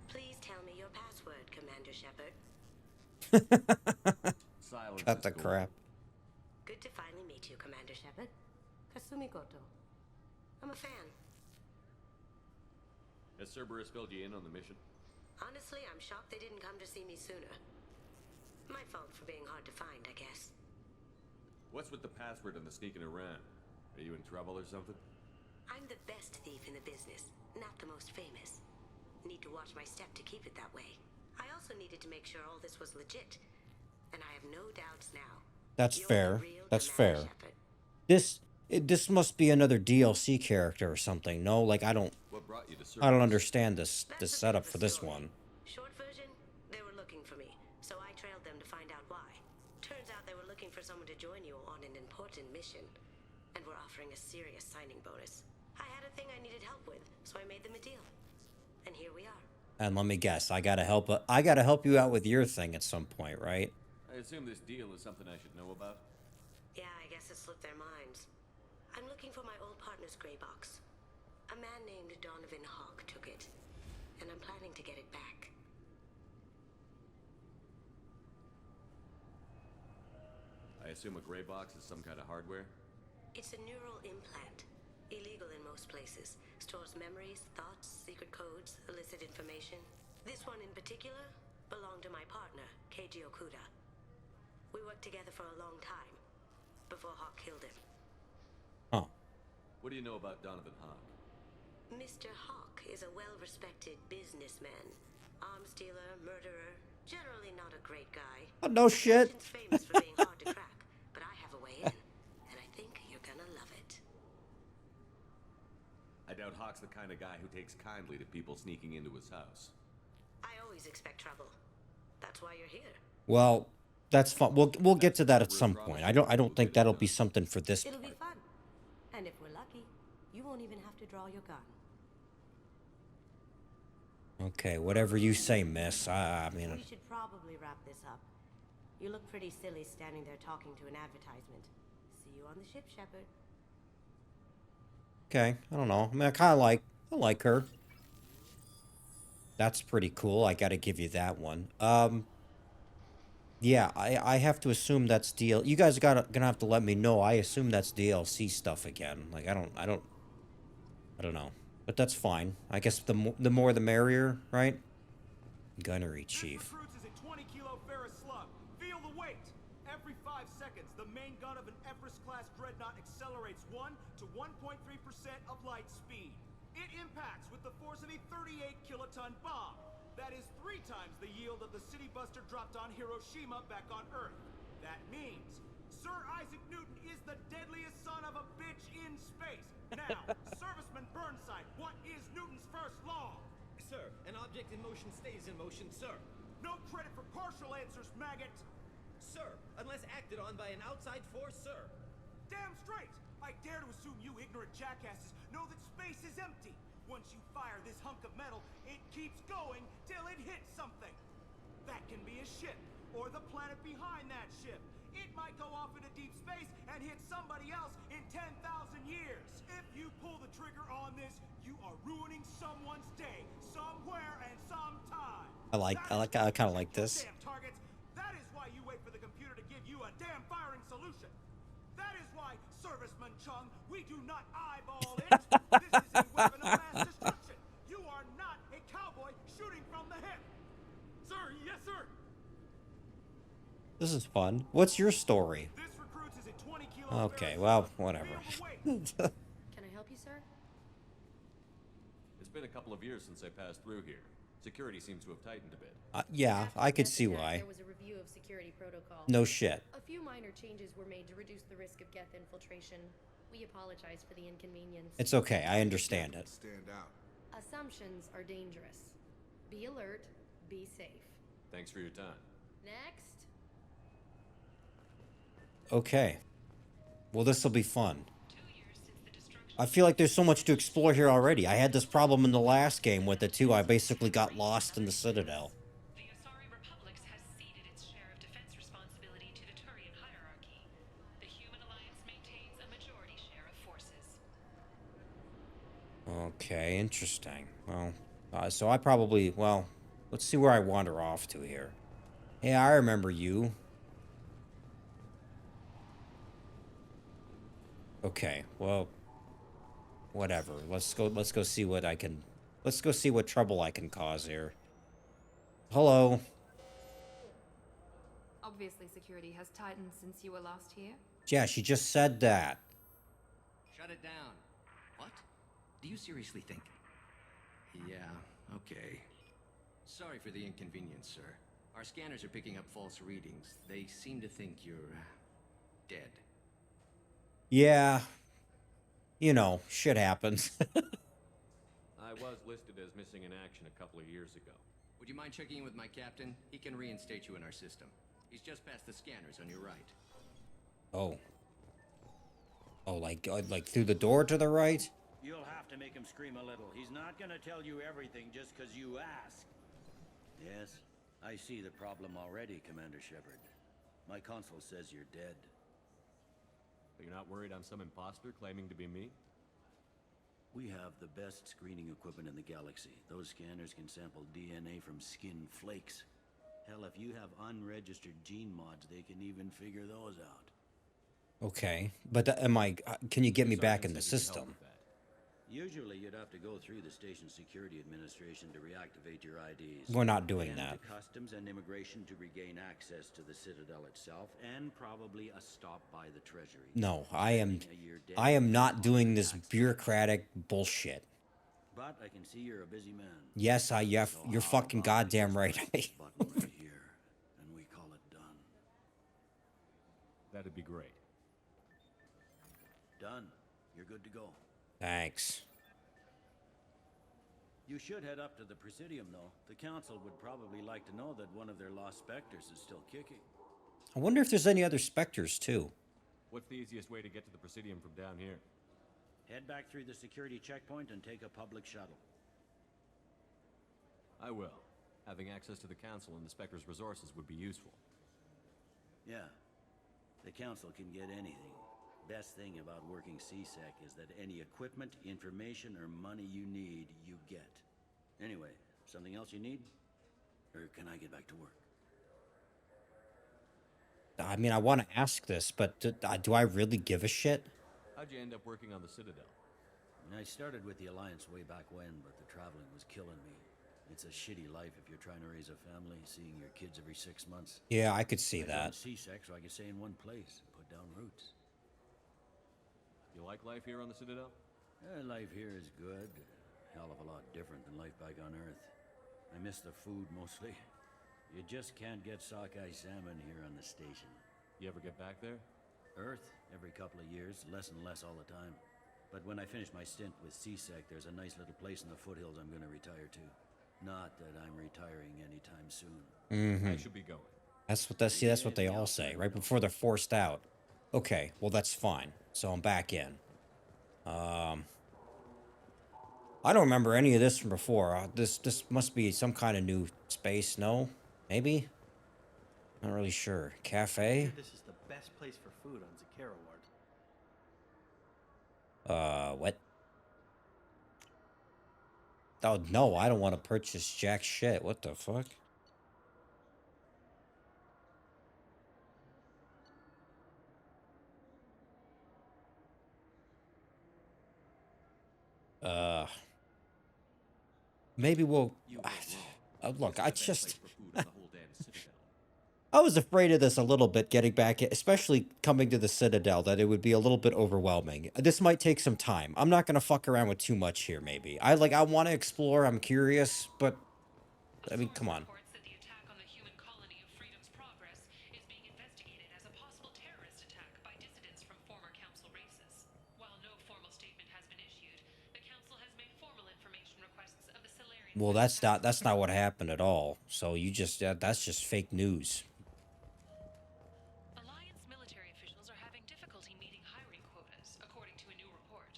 [SPEAKER 15] Please tell me your password, Commander Shepard.
[SPEAKER 2] Silence.
[SPEAKER 1] Cut the crap.
[SPEAKER 15] Good to finally meet you, Commander Shepard. Kasumi Goto. I'm a fan.
[SPEAKER 2] Has Cerberus filled you in on the mission?
[SPEAKER 15] Honestly, I'm shocked they didn't come to see me sooner. My fault for being hard to find, I guess.
[SPEAKER 2] What's with the password and the sneaking around? Are you in trouble or something?
[SPEAKER 15] I'm the best thief in the business, not the most famous. Need to watch my step to keep it that way. I also needed to make sure all this was legit, and I have no doubts now.
[SPEAKER 1] That's fair. That's fair. This must be another DLC character or something. No, like I don't understand this setup for this one.
[SPEAKER 15] Short version, they were looking for me, so I trailed them to find out why. Turns out they were looking for someone to join you on an important mission, and were offering a serious signing bonus. I had a thing I needed help with, so I made them a deal. And here we are.
[SPEAKER 1] And let me guess, I gotta help you out with your thing at some point, right?
[SPEAKER 2] I assume this deal is something I should know about?
[SPEAKER 15] Yeah, I guess it slipped their minds. I'm looking for my old partner's gray box. A man named Donovan Hawk took it, and I'm planning to get it back.
[SPEAKER 2] I assume a gray box is some kind of hardware?
[SPEAKER 15] It's a neural implant. Illegal in most places. Stores memories, thoughts, secret codes, illicit information. This one in particular belonged to my partner, Keiji Okuda. We worked together for a long time, before Hawk killed him.
[SPEAKER 1] Oh.
[SPEAKER 2] What do you know about Donovan Hawk?
[SPEAKER 15] Mr. Hawk is a well-respected businessman. Arms dealer, murderer, generally not a great guy.
[SPEAKER 1] Oh, no shit.
[SPEAKER 15] He's famous for being hard to crack, but I have a way in, and I think you're gonna love it.
[SPEAKER 2] I doubt Hawk's the kind of guy who takes kindly to people sneaking into his house.
[SPEAKER 15] I always expect trouble. That's why you're here.
[SPEAKER 1] Well, that's fun. We'll get to that at some point. I don't think that'll be something for this
[SPEAKER 15] It'll
[SPEAKER 1] part.
[SPEAKER 15] be fun. And if we're lucky, you won't even have to draw your gun.
[SPEAKER 1] Okay, whatever you say, miss. I mean,
[SPEAKER 15] We should probably wrap this up. You look pretty silly standing there talking to an advertisement. See you on the ship, Shepard.
[SPEAKER 1] okay. I don't know. I mean, I like her. That's pretty cool. I got to give you that one. Yeah, I have to assume that's DL. You guys gonna have to let me know. I assume that's DLC stuff again. Like I don't know. But that's fine. I guess the more the merrier, right? Gunnery chief.
[SPEAKER 12] Recruits is a 20-kilo ferrous slug. Feel the weight. Every 5 seconds, the main gun of an Everest-class dreadnought accelerates 1 to 1.3% of light speed. It impacts with the force of a 38-kiloton bomb. That is 3 times the yield of the city buster dropped on Hiroshima back on Earth. That means Sir Isaac Newton is the deadliest son of a bitch in space. Now, Serviceman Burnside, what is Newton's first law?
[SPEAKER 6] Sir, an object in motion stays in motion, sir.
[SPEAKER 12] No credit for partial answers, maggot.
[SPEAKER 6] Sir, unless acted on by an outside force, sir.
[SPEAKER 12] Damn straight! I dare to assume you ignorant jackasses know that space is empty. Once you fire this hunk of metal, it keeps going till it hits something. That can be a ship, or the planet behind that ship. It might go off into deep space and hit somebody else in 10,000 years. If you pull the trigger on this, you are ruining someone's day, somewhere and sometime.
[SPEAKER 1] I kind of like this.
[SPEAKER 12] Damn targets. That is why you wait for the computer to give you a damn firing solution. That is why, Serviceman Chung, we do not eyeball it. This is a weapon of mass destruction. You are not a cowboy shooting from the hip. Sir, yes, sir.
[SPEAKER 1] This is fun. What's your story?
[SPEAKER 12] This recruits is a 20-kilo
[SPEAKER 1] Okay, well, whatever.
[SPEAKER 15] Can I help you, sir?
[SPEAKER 2] It's been a couple of years since I passed through here. Security seems to have tightened a bit.
[SPEAKER 1] Yeah, I could see why.
[SPEAKER 16] There was a review of security protocol.
[SPEAKER 1] No shit.
[SPEAKER 16] A few minor changes were made to reduce the risk of Geth infiltration. We apologize for the inconvenience.
[SPEAKER 1] It's okay. I understand it.
[SPEAKER 4] Stand out.
[SPEAKER 16] Assumptions are dangerous. Be alert. Be safe.
[SPEAKER 2] Thanks for your time.
[SPEAKER 16] Next.
[SPEAKER 1] Okay. Well, this will be fun. I feel like there's so much to explore here already. I had this problem in the last game with it too. I basically got lost in the Citadel.
[SPEAKER 17] The Asari Republics has ceded its share of defense responsibility to the Turian hierarchy. The Human Alliance maintains a majority share of forces.
[SPEAKER 1] Okay, interesting. Well, so I probably, well, let's see where I wander off to here. Hey, I remember you. Okay, well, whatever. Let's go see what I can, let's go see what trouble I can cause here. Hello.
[SPEAKER 9] Obviously, security has tightened since you were last here.
[SPEAKER 1] Yeah, she just said that.
[SPEAKER 6] Shut it down. What? Do you seriously think? Yeah, okay. Sorry for the inconvenience, sir. Our scanners are picking up false readings. They seem to think you're dead.
[SPEAKER 1] Yeah. You know, shit happens.
[SPEAKER 2] I was listed as missing in action a couple of years ago.
[SPEAKER 6] Would you mind checking in with my captain? He can reinstate you in our system. He's just past the scanners on your right.
[SPEAKER 1] Oh. Oh, like through the door to the right?
[SPEAKER 18] You'll have to make him scream a little. He's not gonna tell you everything just because you ask. Yes, I see the problem already, Commander Shepard. My console says you're dead.
[SPEAKER 2] But you're not worried I'm some imposter claiming to be me?
[SPEAKER 18] We have the best screening equipment in the galaxy. Those scanners can sample DNA from skin flakes. Hell, if you have unregistered gene mods, they can even figure those out.
[SPEAKER 1] Okay, but can you get me back in the
[SPEAKER 2] Sergeant said you could help
[SPEAKER 1] system?
[SPEAKER 2] with that.
[SPEAKER 18] Usually, you'd have to go through the station security administration to reactivate your IDs.
[SPEAKER 1] We're not doing
[SPEAKER 18] then
[SPEAKER 1] that.
[SPEAKER 18] to customs and immigration to regain access to the Citadel itself, and probably a stop by the Treasury.
[SPEAKER 1] No,
[SPEAKER 18] Spending a year dead
[SPEAKER 1] I am not
[SPEAKER 18] on
[SPEAKER 1] doing
[SPEAKER 18] the
[SPEAKER 1] this
[SPEAKER 18] tax
[SPEAKER 1] bureaucratic bullshit.
[SPEAKER 18] But I can see you're a busy man.
[SPEAKER 1] Yes,
[SPEAKER 18] So
[SPEAKER 1] you're
[SPEAKER 18] how
[SPEAKER 1] fucking
[SPEAKER 18] about we
[SPEAKER 1] goddamn
[SPEAKER 18] just
[SPEAKER 1] right.
[SPEAKER 18] press this button right here, and we call it done.
[SPEAKER 2] That'd be great.
[SPEAKER 18] Done. You're good to go.
[SPEAKER 1] Thanks.
[SPEAKER 18] You should head up to the Presidium, though. The Council would probably like to know that one of their lost Spectres is still kicking.
[SPEAKER 1] I wonder if there's any other Spectres, too.
[SPEAKER 2] What's the easiest way to get to the Presidium from down here?
[SPEAKER 18] Head back through the security checkpoint and take a public shuttle.
[SPEAKER 2] I will. Having access to the Council and the Spectre's resources would be useful.
[SPEAKER 18] Yeah. The Council can get anything. Best thing about working CSEC is that any equipment, information, or money you need, you get. Anyway, something else you need? Or can I get back to work?
[SPEAKER 1] I mean, I want to ask this, but do I really give a shit?
[SPEAKER 2] How'd you end up working on the Citadel?
[SPEAKER 18] I started with the Alliance way back when, but the traveling was killing me. It's a shitty life if you're trying to raise a family, seeing your kids every 6 months.
[SPEAKER 1] Yeah, I could see that.
[SPEAKER 18] CSEC, so I could stay in one place and put down roots.
[SPEAKER 2] You like life here on the Citadel?
[SPEAKER 18] Life here is good. Hell of a lot different than life back on Earth. I miss the food mostly. You just can't get sockeye salmon here on the station.
[SPEAKER 2] You ever get back there?
[SPEAKER 18] Earth, every couple of years, less and less all the time. But when I finish my stint with CSEC, there's a nice little place in the foothills I'm going to retire to. Not that I'm retiring anytime soon.
[SPEAKER 1] Mm-hmm.
[SPEAKER 2] I should be going.
[SPEAKER 1] That's what they all say, right before they're forced out. Okay, well that's fine. So I'm back in. I don't remember any of this from before. This must be some kind of new space, no? Maybe? Not really sure. Cafe?
[SPEAKER 19] This is the best place for food on Zakera Ward.
[SPEAKER 1] What? Oh, no, I don't want to purchase jack shit. What the fuck? Maybe we'll... look, I just... I was afraid of this a little bit getting back, especially coming to the Citadel, that it would be a little bit overwhelming. This might take some time. I'm not going to fuck around with too much here, maybe. I want to explore, I'm curious, but... I mean, come on. Well, that's not what happened at all. So you just that's just fake news.
[SPEAKER 17] Alliance military officials are having difficulty meeting hiring quotas, according to a new report.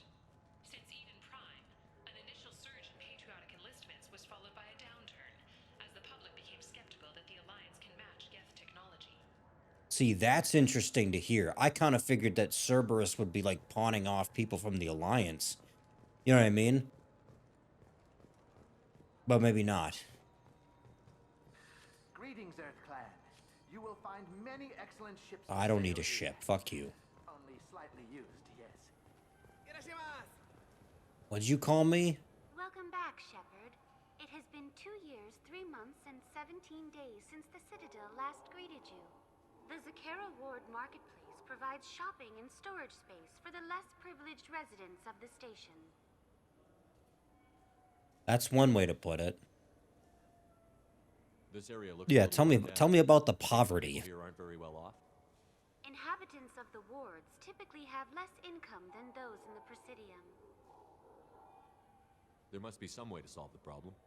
[SPEAKER 17] Since Eden Prime, an initial surge in patriotic enlistments was followed by a downturn, as the public became skeptical that the Alliance can match Geth technology.
[SPEAKER 1] See, that's interesting to hear. I kind of figured that Cerberus would be like pawning off people from the Alliance. You know what I mean? But maybe not.
[SPEAKER 19] Greetings, Earth Clan. You will find many excellent ships.
[SPEAKER 1] I don't need a ship. Fuck you.
[SPEAKER 19] Only slightly used, yes.
[SPEAKER 1] What'd you call me?
[SPEAKER 13] Welcome back, Shepard. It has been 2 years, 3 months, and 17 days since the Citadel last greeted you. The Zakera Ward Marketplace provides shopping and storage space for the less privileged residents of the station.
[SPEAKER 1] That's one way to put it.
[SPEAKER 2] This area looks
[SPEAKER 1] Yeah, tell me about the poverty.
[SPEAKER 2] Here aren't very well off.
[SPEAKER 13] Inhabitants of the wards typically have less income than those in the Presidium.
[SPEAKER 2] There must be some way to solve the problem.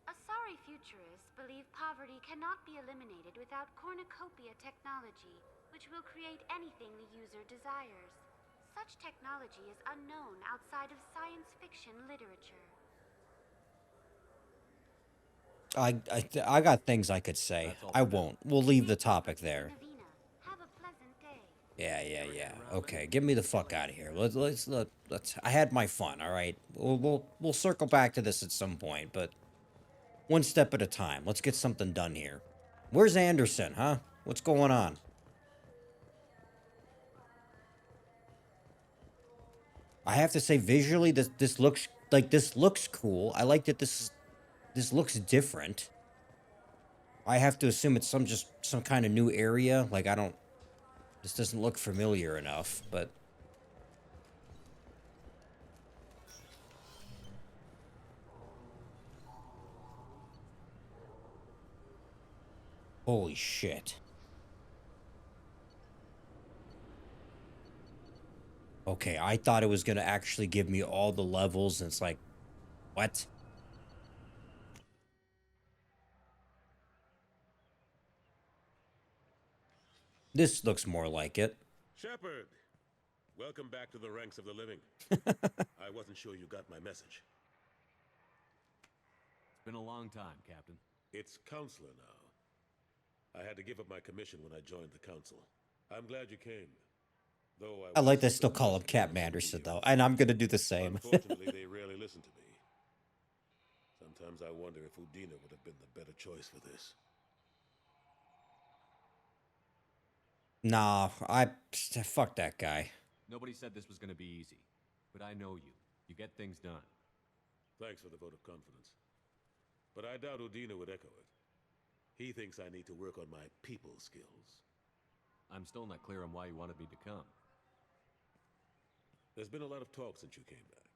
[SPEAKER 13] Asari futurists believe poverty cannot be eliminated without cornucopia technology, which will create anything the user desires. Such technology is unknown outside of science fiction literature.
[SPEAKER 1] I got things I could say. I won't. We'll leave the topic there.
[SPEAKER 13] Have a pleasant day.
[SPEAKER 1] Yeah. Okay, get me the fuck out of here. Let's. I had my fun. All right. We'll circle back to this at some point, but one step at a time. Let's get something done here. Where's Anderson, huh? What's going on? I have to say, visually, this looks like this looks cool. I like that this looks different. I have to assume it's some kind of new area. Like I don't. This doesn't look familiar enough, but. Holy shit. Okay, I thought it was going to actually give me all the levels, and it's like, what? This looks more like it.
[SPEAKER 20] Shepard, welcome back to the ranks of the living. I wasn't sure you got my message.
[SPEAKER 2] It's been a long time, Captain.
[SPEAKER 20] It's Counselor now. I had to give up my commission when I joined the Council. I'm glad you came. Though
[SPEAKER 1] I like to still call him Cap Manderson, though, and I'm going to do the same.
[SPEAKER 20] Unfortunately, they rarely listen to me. Sometimes I wonder if Udina would have been the better choice for this.
[SPEAKER 1] Nah, fuck that guy.
[SPEAKER 2] Nobody said this was going to be easy, but I know you. You get things done.
[SPEAKER 20] Thanks for the vote of confidence. But I doubt Udina would echo it. He thinks I need to work on my people skills.
[SPEAKER 2] I'm still not clear on why you wanted me to come.
[SPEAKER 20] There's been a lot of talk since you came back.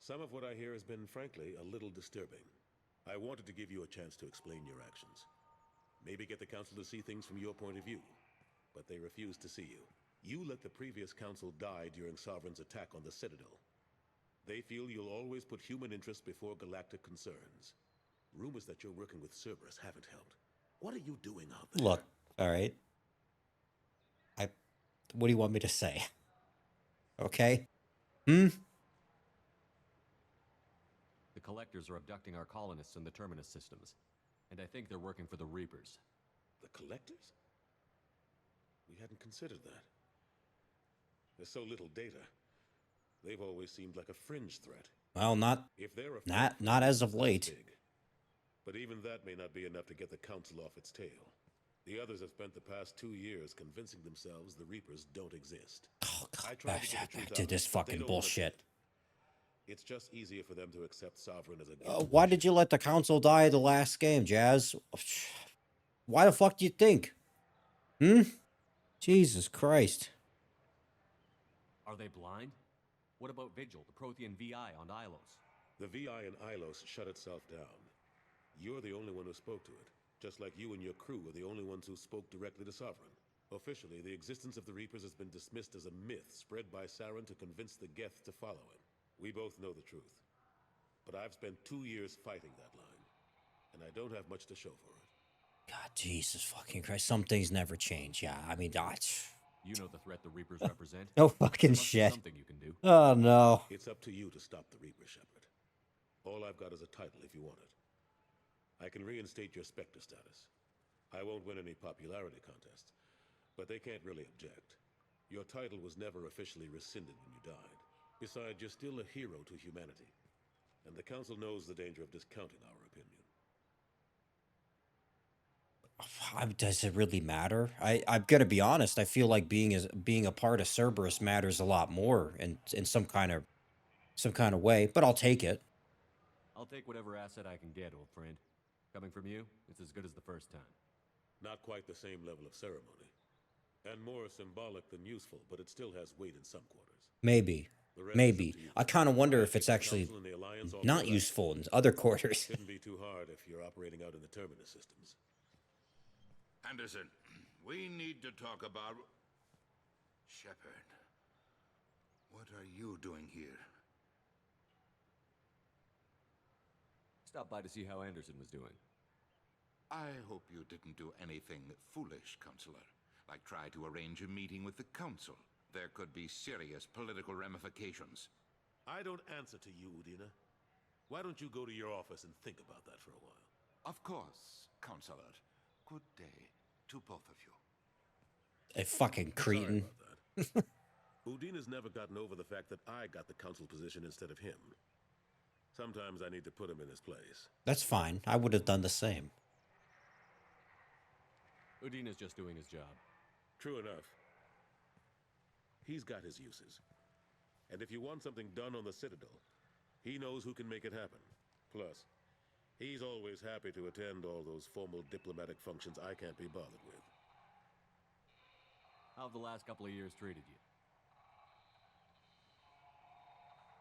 [SPEAKER 20] Some of what I hear has been, frankly, a little disturbing. I wanted to give you a chance to explain your actions. Maybe get the Council to see things from your point of view. But they refused to see you. You let the previous Council die during Sovereign's attack on the Citadel. They feel you'll always put human interests before galactic concerns. Rumors that you're working with Cerberus haven't helped. What are you doing out there?
[SPEAKER 1] Look, all right. What do you want me to say? Okay?
[SPEAKER 2] The Collectors are abducting our colonists in the Terminus systems, and I think they're working for the Reapers.
[SPEAKER 20] The Collectors? We hadn't considered that. There's so little data. They've always seemed like a fringe threat.
[SPEAKER 1] Well, not as of late.
[SPEAKER 20] Big. But even that may not be enough to get the Council off its tail. The others have spent the past 2 years convincing themselves the Reapers don't exist.
[SPEAKER 1] Oh, God, back to this fucking bullshit.
[SPEAKER 20] It's just easier for them to accept Sovereign as a
[SPEAKER 1] Why did you let the Council die the last game, Jazz? Why the fuck do you think? Jesus Christ.
[SPEAKER 2] Are they blind? What about Vigil, the Prothean VI on Ilos?
[SPEAKER 20] The VI in Ilos shut itself down. You're the only one who spoke to it. Just like you and your crew are the only ones who spoke directly to Sovereign. Officially, the existence of the Reapers has been dismissed as a myth spread by Saren to convince the Geth to follow him. We both know the truth. But I've spent 2 years fighting that line, and I don't have much to show for it.
[SPEAKER 1] God, Jesus fucking Christ. Some things never change. Yeah, I mean,
[SPEAKER 2] you know the threat the Reapers represent.
[SPEAKER 1] No fucking shit.
[SPEAKER 2] Something you can do.
[SPEAKER 1] Oh, no.
[SPEAKER 20] It's up to you to stop the Reaper, Shepard. All I've got is a title if you want it. I can reinstate your Spectre status. I won't win any popularity contests, but they can't really object. Your title was never officially rescinded when you died. Besides, you're still a hero to humanity, and the Council knows the danger of discounting our opinion.
[SPEAKER 1] Does it really matter? I'm gonna be honest. I feel like being a part of Cerberus matters a lot more in some kind of way. But I'll take it.
[SPEAKER 2] I'll take whatever asset I can get, old friend. Coming from you, it's as good as the first time.
[SPEAKER 20] Not quite the same level of ceremony, and more symbolic than useful, but it still has weight in some quarters.
[SPEAKER 1] Maybe. I kind of wonder if it's actually not useful in other quarters.
[SPEAKER 20] Shouldn't be too hard if you're operating out in the Terminus systems.
[SPEAKER 10] Anderson, we need to talk about... Shepard, what are you doing here?
[SPEAKER 2] Stop by to see how Anderson was doing.
[SPEAKER 10] I hope you didn't do anything foolish, Counselor. Like try to arrange a meeting with the Council. There could be serious political ramifications.
[SPEAKER 20] I don't answer to you, Udina. Why don't you go to your office and think about that for a while?
[SPEAKER 10] Of course, Counselor. Good day to both of you.
[SPEAKER 1] A fucking cretin.
[SPEAKER 20] Udina's never gotten over the fact that I got the Council position instead of him. Sometimes I need to put him in his place.
[SPEAKER 1] That's fine. I would have done the same.
[SPEAKER 2] Udina's just doing his job.
[SPEAKER 20] True enough. He's got his uses. And if you want something done on the Citadel, he knows who can make it happen. Plus, he's always happy to attend all those formal diplomatic functions I can't be bothered with.
[SPEAKER 2] How have the last couple of years treated you?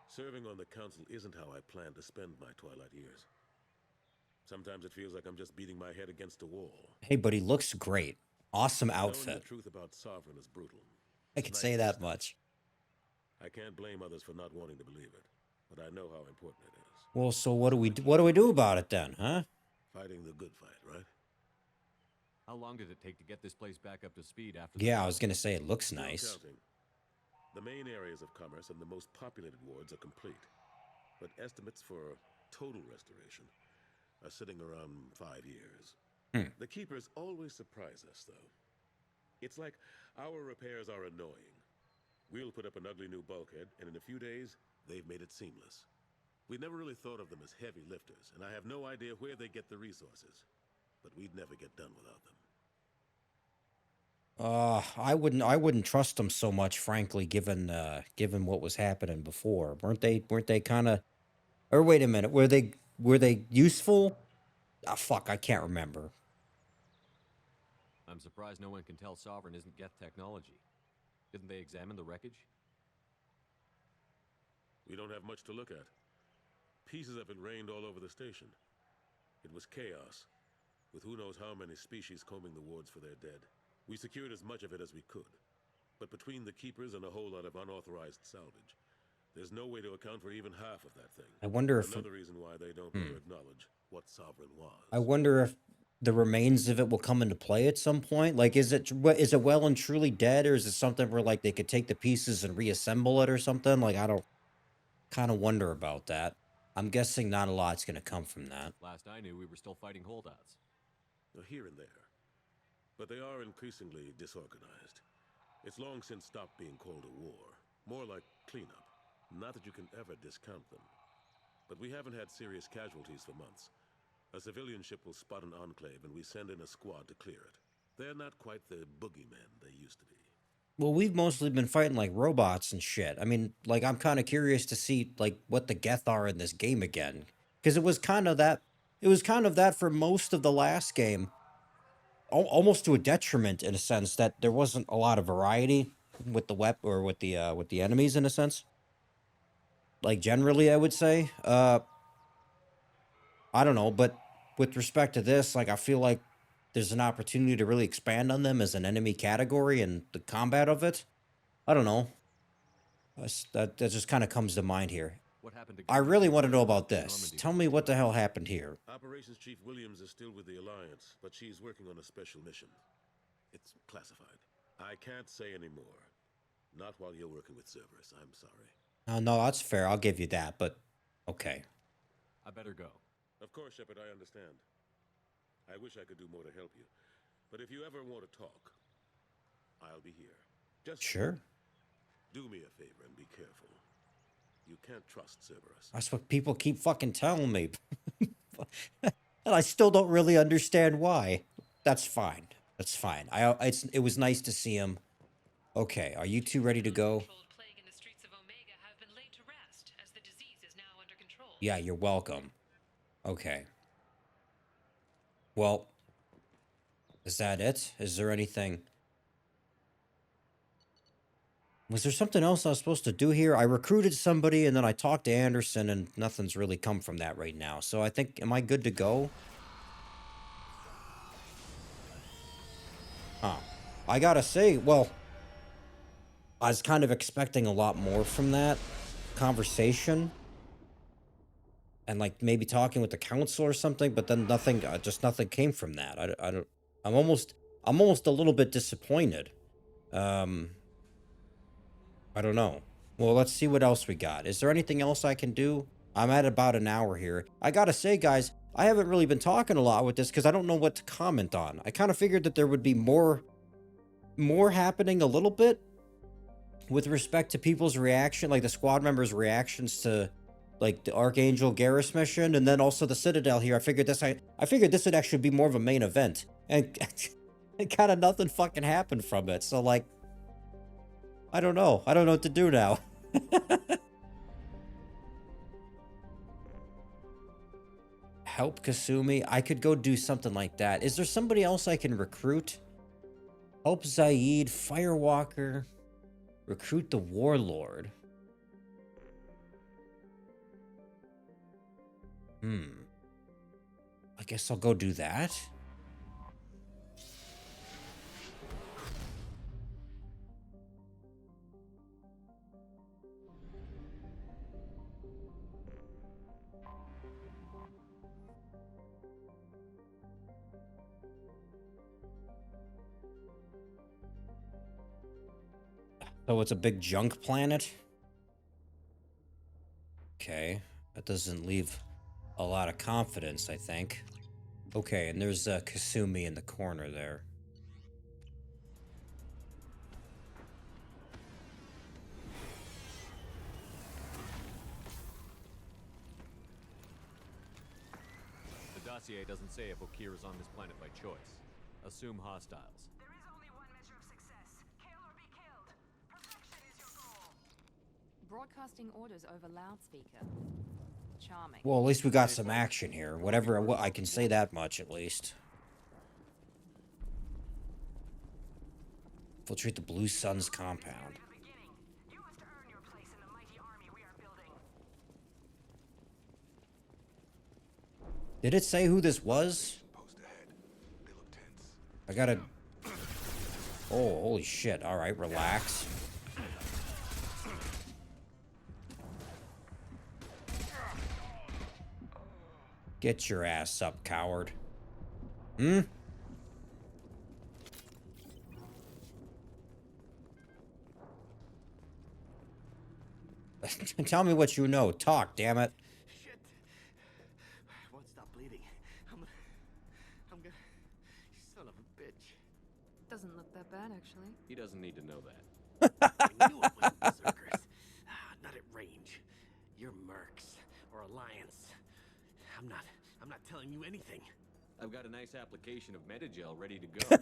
[SPEAKER 20] Serving on the Council isn't how I plan to spend my twilight years. Sometimes it feels like I'm just beating my head against a wall.
[SPEAKER 1] Hey, but he looks great. Awesome
[SPEAKER 20] Knowing
[SPEAKER 1] outfit.
[SPEAKER 20] the truth about Sovereign is brutal.
[SPEAKER 1] I can say that much.
[SPEAKER 20] I can't blame others for not wanting to believe it, but I know how important it is.
[SPEAKER 1] Well, so what do we do about it then, huh?
[SPEAKER 20] Fighting the good fight, right?
[SPEAKER 2] How long did it take to get this place back up to speed after?
[SPEAKER 1] Yeah, I was gonna say it looks
[SPEAKER 20] Still
[SPEAKER 1] nice.
[SPEAKER 20] counting. The main areas of commerce and the most populated wards are complete, but estimates for total restoration are sitting around 5 years. The Keepers always surprise us, though. It's like our repairs are annoying. We'll put up an ugly new bulkhead, and in a few days, they've made it seamless. We never really thought of them as heavy lifters, and I have no idea where they get the resources. But we'd never get done without them.
[SPEAKER 1] I wouldn't trust them so much, frankly, given what was happening before. Weren't they kind of? Or wait a minute, were they useful? Ah, fuck, I can't remember.
[SPEAKER 2] I'm surprised no one can tell Sovereign isn't Geth technology. Didn't they examine the wreckage?
[SPEAKER 20] We don't have much to look at. Pieces of it rained all over the station. It was chaos, with who knows how many species combing the wards for their dead. We secured as much of it as we could. But between the Keepers and a whole lot of unauthorized salvage, there's no way to account for even half of that thing.
[SPEAKER 1] I wonder if
[SPEAKER 20] Another reason why they don't want to acknowledge what Sovereign was.
[SPEAKER 1] I wonder if the remains of it will come into play at some point. Like, is it well and truly dead, or is it something where like they could take the pieces and reassemble it or something? Like, I don't kind of wonder about that. I'm guessing not a lot's gonna come from that.
[SPEAKER 2] Last I knew, we were still fighting holdouts.
[SPEAKER 20] Here and there. But they are increasingly disorganized. It's long since stopped being called a war. More like cleanup. Not that you can ever discount them. But we haven't had serious casualties for months. A civilian ship will spot an enclave and we send in a squad to clear it. They're not quite the boogeymen they used to be.
[SPEAKER 1] Well, we've mostly been fighting like robots and shit. I mean, like, I'm kind of curious to see like what the Geth are in this game again, because it was kind of that. It was kind of that for most of the last game, almost to a detriment in a sense that there wasn't a lot of variety with the with the enemies in a sense. Like generally, I would say. I don't know, but with respect to this, like I feel like there's an opportunity to really expand on them as an enemy category and the combat of it. I don't know. That just kind of comes to mind here.
[SPEAKER 2] What happened to
[SPEAKER 1] I really want to know about this. Tell me what the hell happened here.
[SPEAKER 20] Operations Chief Williams is still with the Alliance, but she's working on a special mission. It's classified. I can't say any more. Not while you're working with Cerberus, I'm sorry.
[SPEAKER 1] Oh, no, that's fair. I'll give you that, but okay.
[SPEAKER 2] I better go.
[SPEAKER 20] Of course, Shepard, I understand. I wish I could do more to help you. But if you ever want to talk, I'll be here. Just
[SPEAKER 1] Sure.
[SPEAKER 20] do me a favor and be careful. You can't trust Cerberus.
[SPEAKER 1] That's what people keep fucking telling me. And I still don't really understand why. That's fine. That's fine. It was nice to see him. Okay, are you two ready to go? Yeah, you're welcome. Okay. Well, is that it? Is there anything? Was there something else I was supposed to do here? I recruited somebody and then I talked to Anderson and nothing's really come from that right now. So I think, am I good to go? Huh. I gotta say, well, I was kind of expecting a lot more from that conversation. And like maybe talking with the council or something, but then nothing, just nothing came from that. I don't, I'm almost a little bit disappointed. I don't know. Well, let's see what else we got. Is there anything else I can do? I'm at about an hour here. I gotta say, guys, I haven't really been talking a lot with this because I don't know what to comment on. I kind of figured that there would be more happening a little bit with respect to people's reaction, like the squad members' reactions to like the Archangel Garrus mission, and then also the Citadel here. I figured this would actually be more of a main event, and kind of nothing fucking happened from it. So like, I don't know what to do now. Help Kasumi. I could go do something like that. Is there somebody else I can recruit? Help Zaid, Firewalker. Recruit the Warlord. I guess I'll go do that. So it's a big junk planet? Okay, that doesn't leave a lot of confidence, I think. Okay, and there's Kasumi in the corner there.
[SPEAKER 2] The dossier doesn't say if Okeer is on this planet by choice. Assume hostiles.
[SPEAKER 9] Broadcasting orders over loudspeaker. Charming.
[SPEAKER 1] Well, at least we got some action here. Whatever, I can say that much at least. Infiltrate the Blue Sun's compound. Did it say who this was? I gotta... Oh, holy shit. Alright, relax. Get your ass up, coward. Hmm? Tell me what you know. Talk, damn it.
[SPEAKER 8] Shit. I won't stop bleeding. I'm gonna... You son of a bitch.
[SPEAKER 9] Doesn't look that bad, actually.
[SPEAKER 2] He doesn't need to know that.
[SPEAKER 8] I knew it was berserkers. Not at range. You're mercs or Alliance. I'm not telling you anything.
[SPEAKER 2] I've got a nice application of Metagel ready to go.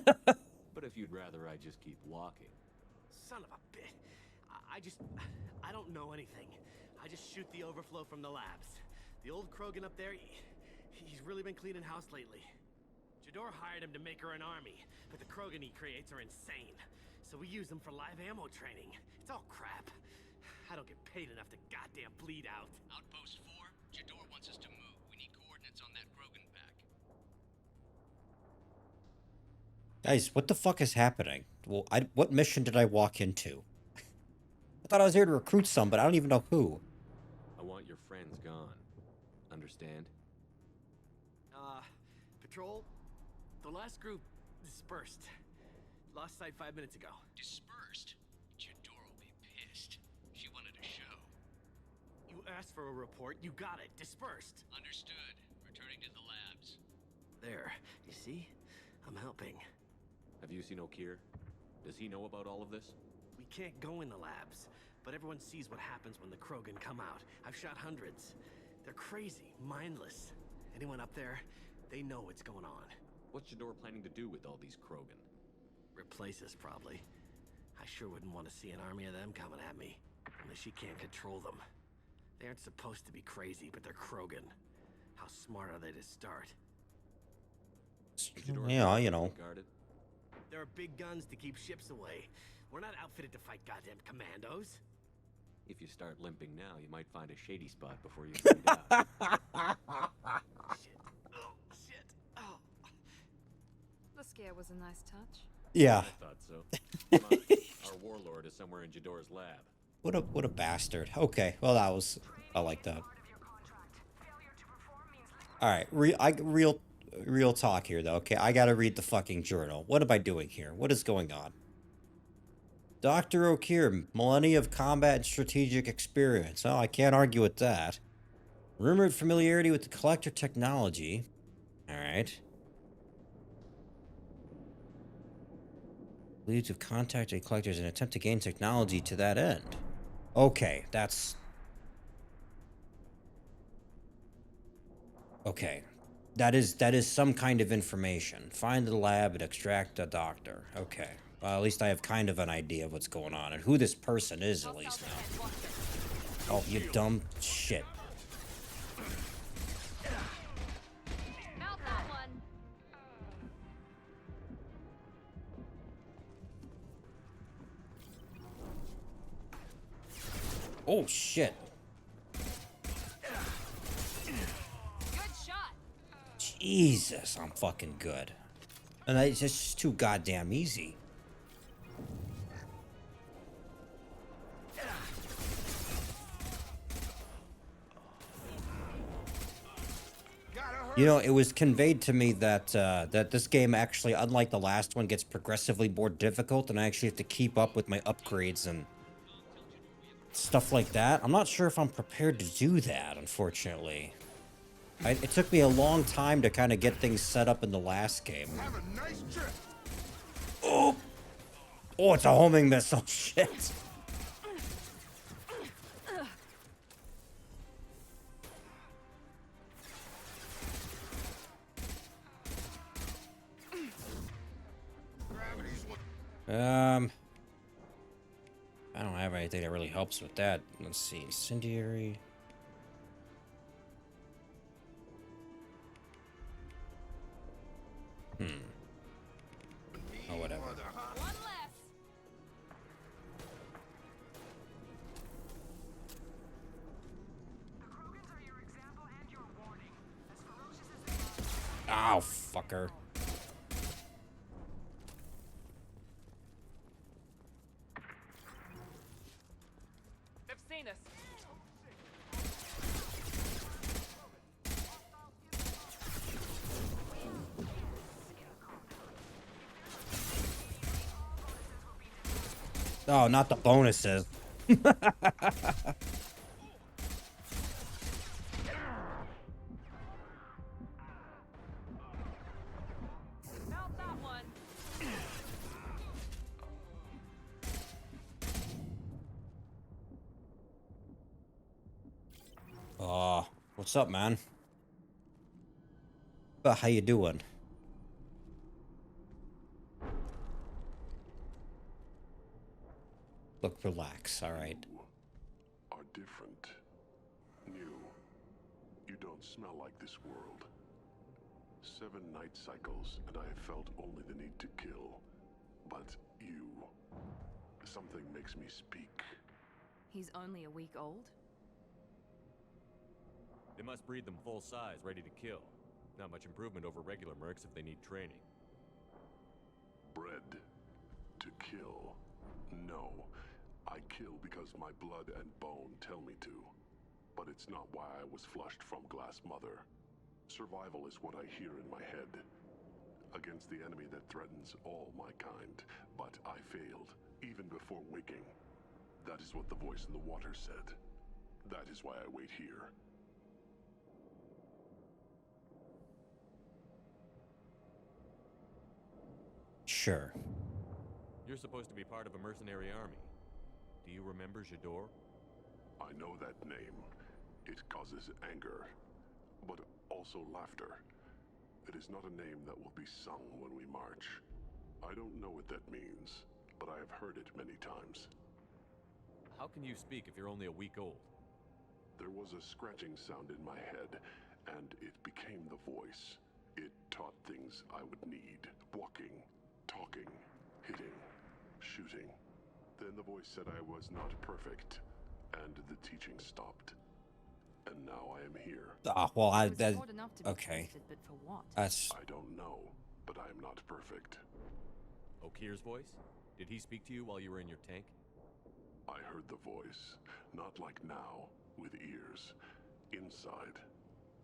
[SPEAKER 2] But if you'd rather I just keep walking.
[SPEAKER 8] Son of a bitch. I don't know anything. I just shoot the overflow from the labs. The old Krogan up there, he's really been cleaning house lately. Jador hired him to make her an army, but the Krogan he creates are insane. So we use them for live ammo training. It's all crap. I don't get paid enough to goddamn bleed out.
[SPEAKER 21] Outpost 4, Jador wants us to move. We need coordinates on that Krogan pack.
[SPEAKER 1] Guys, what the fuck is happening? Well, what mission did I walk into? I thought I was here to recruit some, but I don't even know who.
[SPEAKER 2] I want your friends gone. Understand?
[SPEAKER 8] Patrol, the last group dispersed. Lost sight 5 minutes ago.
[SPEAKER 21] Dispersed? Jador will be pissed. She wanted a show.
[SPEAKER 8] You asked for a report, you got it. Dispersed.
[SPEAKER 21] Understood. Returning to the labs.
[SPEAKER 8] There. You see? I'm helping.
[SPEAKER 2] Have you seen Okeer? Does he know about all of this?
[SPEAKER 8] We can't go in the labs, but everyone sees what happens when the Krogan come out. I've shot hundreds. They're crazy, mindless. Anyone up there, they know what's going on.
[SPEAKER 2] What's Jador planning to do with all these Krogan?
[SPEAKER 8] Replace us, probably. I sure wouldn't want to see an army of them coming at me. Only she can't control them. They aren't supposed to be crazy, but they're Krogan. How smart are they to start?
[SPEAKER 1] Yeah, you know.
[SPEAKER 8] There are big guns to keep ships away. We're not outfitted to fight goddamn commandos.
[SPEAKER 2] If you start limping now, you might find a shady spot before you bleed out.
[SPEAKER 8] Shit. Oh, shit. Oh.
[SPEAKER 9] The scare was a nice touch.
[SPEAKER 1] Yeah.
[SPEAKER 2] I thought so. Come on. Our Warlord is somewhere in Jador's lab.
[SPEAKER 1] What a bastard. Okay, well I like that. All right, real talk here though. Okay, I gotta read the fucking journal. What am I doing here? What is going on? Dr. Okeer, millennia of combat and strategic experience. Oh, I can't argue with that. Rumored familiarity with the collector technology. All right. Believed to have contacted collectors in an attempt to gain technology to that end. Okay, that's... Okay. That is some kind of information. Find the lab and extract the doctor. Okay. At least I have kind of an idea of what's going on and who this person is, at least now. Oh, you dumb shit.
[SPEAKER 5] Out that one.
[SPEAKER 1] Oh, shit.
[SPEAKER 5] Good shot.
[SPEAKER 1] Jesus, I'm fucking good. And it's just too goddamn easy. You know, it was conveyed to me that that this game actually, unlike the last one, gets progressively more difficult, and I actually have to keep up with my upgrades and stuff like that. I'm not sure if I'm prepared to do that, unfortunately. It took me a long time to kind of get things set up in the last game. Oh! Oh, it's a homing missile. Shit. I don't have anything that really helps with that. Let's see. Incendiary. Oh, whatever.
[SPEAKER 5] One less.
[SPEAKER 1] Ow, fucker.
[SPEAKER 5] They've seen us.
[SPEAKER 1] Oh, not the bonuses.
[SPEAKER 5] Out that one.
[SPEAKER 1] What's up, man? How you doing? Look, relax, alright.
[SPEAKER 22] Are different. New. You don't smell like this world. 7 night cycles, and I have felt only the need to kill. But you... something makes me speak.
[SPEAKER 9] He's only a week old?
[SPEAKER 2] They must breed them full size, ready to kill. Not much improvement over regular mercs if they need training.
[SPEAKER 22] Bred to kill. No. I kill because my blood and bone tell me to. But it's not why I was flushed from Glass Mother. Survival is what I hear in my head. Against the enemy that threatens all my kind. But I failed, even before waking. That is what the voice in the water said. That is why I wait here.
[SPEAKER 1] Sure.
[SPEAKER 2] You're supposed to be part of a mercenary army. Do you remember Jador?
[SPEAKER 22] I know that name. It causes anger, but also laughter. It is not a name that will be sung when we march. I don't know what that means, but I have heard it many times.
[SPEAKER 2] How can you speak if you're only a week old?
[SPEAKER 22] There was a scratching sound in my head, and it became the voice. It taught things I would need. Walking, talking, hitting, shooting. Then the voice said I was not perfect, and the teaching stopped. And now I am here.
[SPEAKER 1] Well, okay.
[SPEAKER 9] But for what?
[SPEAKER 1] That's...
[SPEAKER 22] I don't know, but I am not perfect.
[SPEAKER 2] Okeer's voice? Did he speak to you while you were in your tank?
[SPEAKER 22] I heard the voice, not like now, with ears. Inside.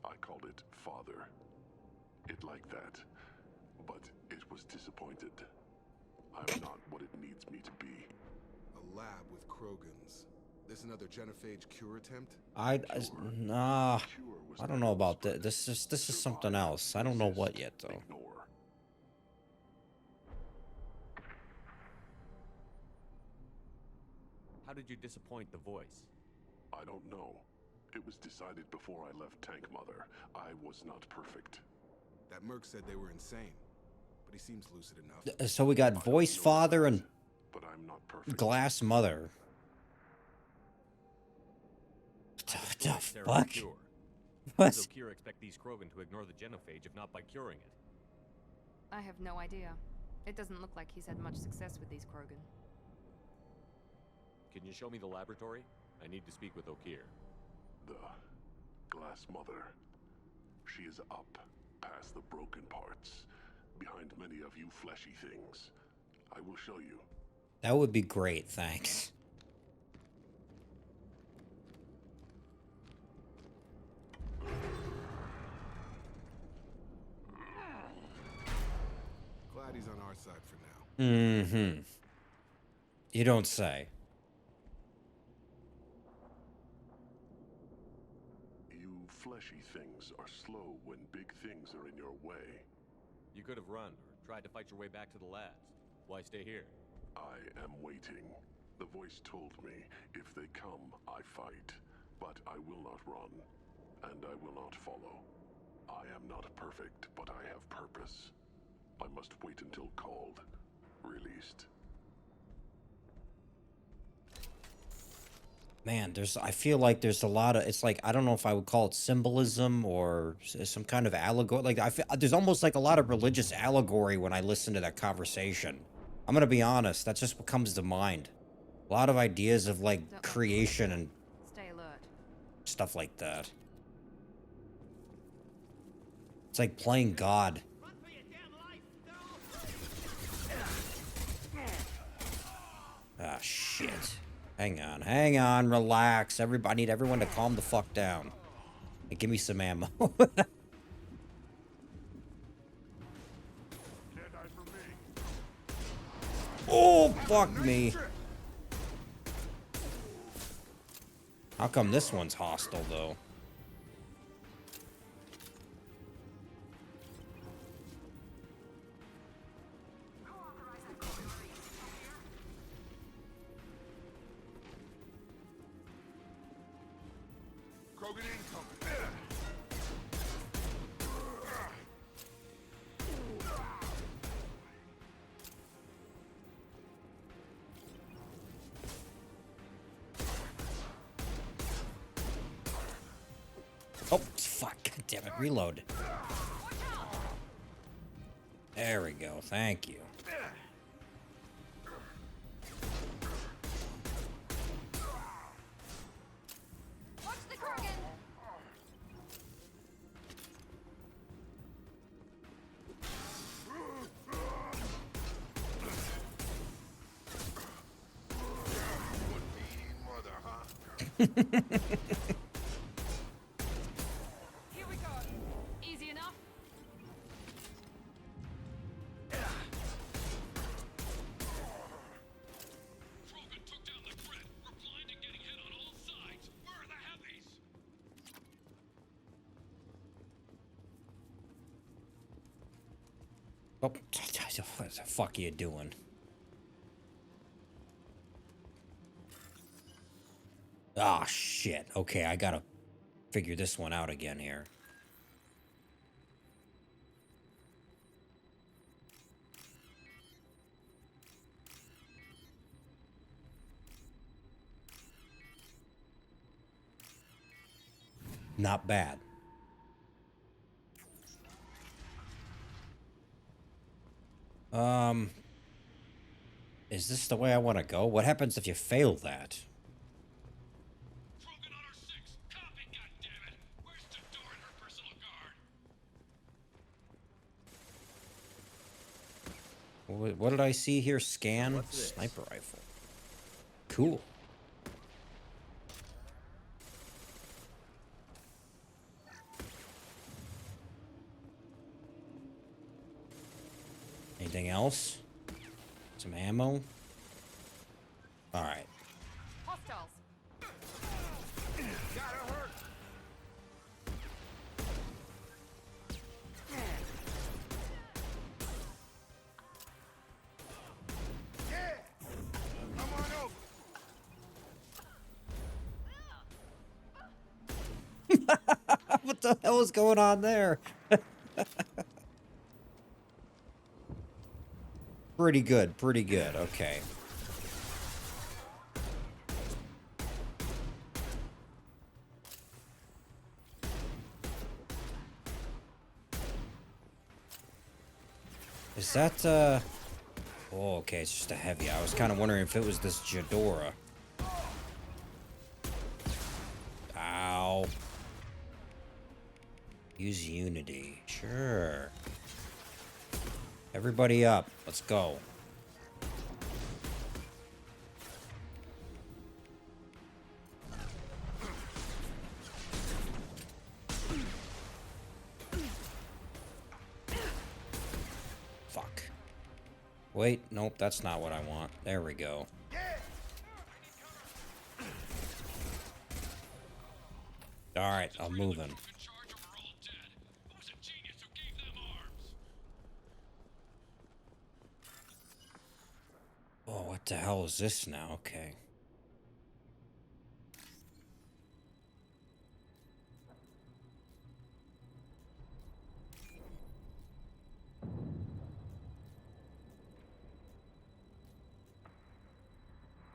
[SPEAKER 22] I called it Father. It like that. But it was disappointed. I'm not what it needs me to be.
[SPEAKER 4] A lab with Krogans. This another genophage cure attempt?
[SPEAKER 1] Nah, I don't know about that. This is something else. I don't know what yet, though.
[SPEAKER 22] Ignore.
[SPEAKER 2] How did you disappoint the voice?
[SPEAKER 22] I don't know. It was decided before I left Tank Mother. I was not perfect.
[SPEAKER 4] That merc said they were insane. but he seems lucid enough.
[SPEAKER 1] So we got voice father and
[SPEAKER 22] But I'm not perfect.
[SPEAKER 1] glass mother. What the fuck?
[SPEAKER 2] What?
[SPEAKER 1] What?
[SPEAKER 2] Does Okeer expect these Krogan to ignore the genophage if not by curing it?
[SPEAKER 9] I have no idea. It doesn't look like he's had much success with these Krogan.
[SPEAKER 2] Can you show me the laboratory? I need to speak with Okeer.
[SPEAKER 22] The Glass Mother. She is up, past the broken parts, behind many of you fleshy things. I will show you.
[SPEAKER 1] That would be great, thanks.
[SPEAKER 4] Glad he's on our side for now.
[SPEAKER 1] Mm-hmm. You don't say.
[SPEAKER 22] You fleshy things are slow when big things are in your way.
[SPEAKER 2] You could have run or tried to fight your way back to the labs. Why stay here?
[SPEAKER 22] I am waiting. The voice told me, if they come, I fight. But I will not run, and I will not follow. I am not perfect, but I have purpose. I must wait until called, released.
[SPEAKER 1] Man, I feel like there's a lot of, it's like, I don't know if I would call it symbolism or some kind of allegory. Like, there's almost like a lot of religious allegory when I listen to that conversation. I'm gonna be honest, that's just what comes to mind. A lot of ideas of, like, creation and
[SPEAKER 9] Stay alert.
[SPEAKER 1] stuff like that. It's like playing God. Ah, shit. Hang on, relax. I need everyone to calm the fuck down. Hey, give me some ammo. Oh, fuck me. How come this one's hostile, though?
[SPEAKER 14] Krogan incoming.
[SPEAKER 1] Oh, fuck. God damn it. Reload. There we go. Thank you.
[SPEAKER 5] Watch the Krogan!
[SPEAKER 14] Mother, huh?
[SPEAKER 5] Here we go. Easy enough?
[SPEAKER 21] Krogan took down the threat. We're blind and getting hit on all sides. Where are the heavies?
[SPEAKER 1] Oh, what the fuck are you doing? Ah, shit. Okay, I gotta figure this one out again here. Not bad. Is this the way I want to go? What happens if you fail that?
[SPEAKER 21] Krogan on our 6. Copy, goddammit. Where's Tador and her personal guard?
[SPEAKER 1] What did I see here? Scan?
[SPEAKER 2] What's this?
[SPEAKER 1] Sniper rifle. Cool. Anything else? Some ammo? Alright.
[SPEAKER 5] Hostiles.
[SPEAKER 14] Gotta hurt. Yeah. Come on over.
[SPEAKER 1] What the hell is going on there? Pretty good, pretty good. Okay. Is that, oh, okay, it's just a heavy. I was kind of wondering if it was this Jadora. Ow. Use Unity. Sure. Everybody up. Let's go. Fuck. Wait, nope, that's not what I want. There we go. Alright, I'm moving. Oh, what the hell is this now? Okay.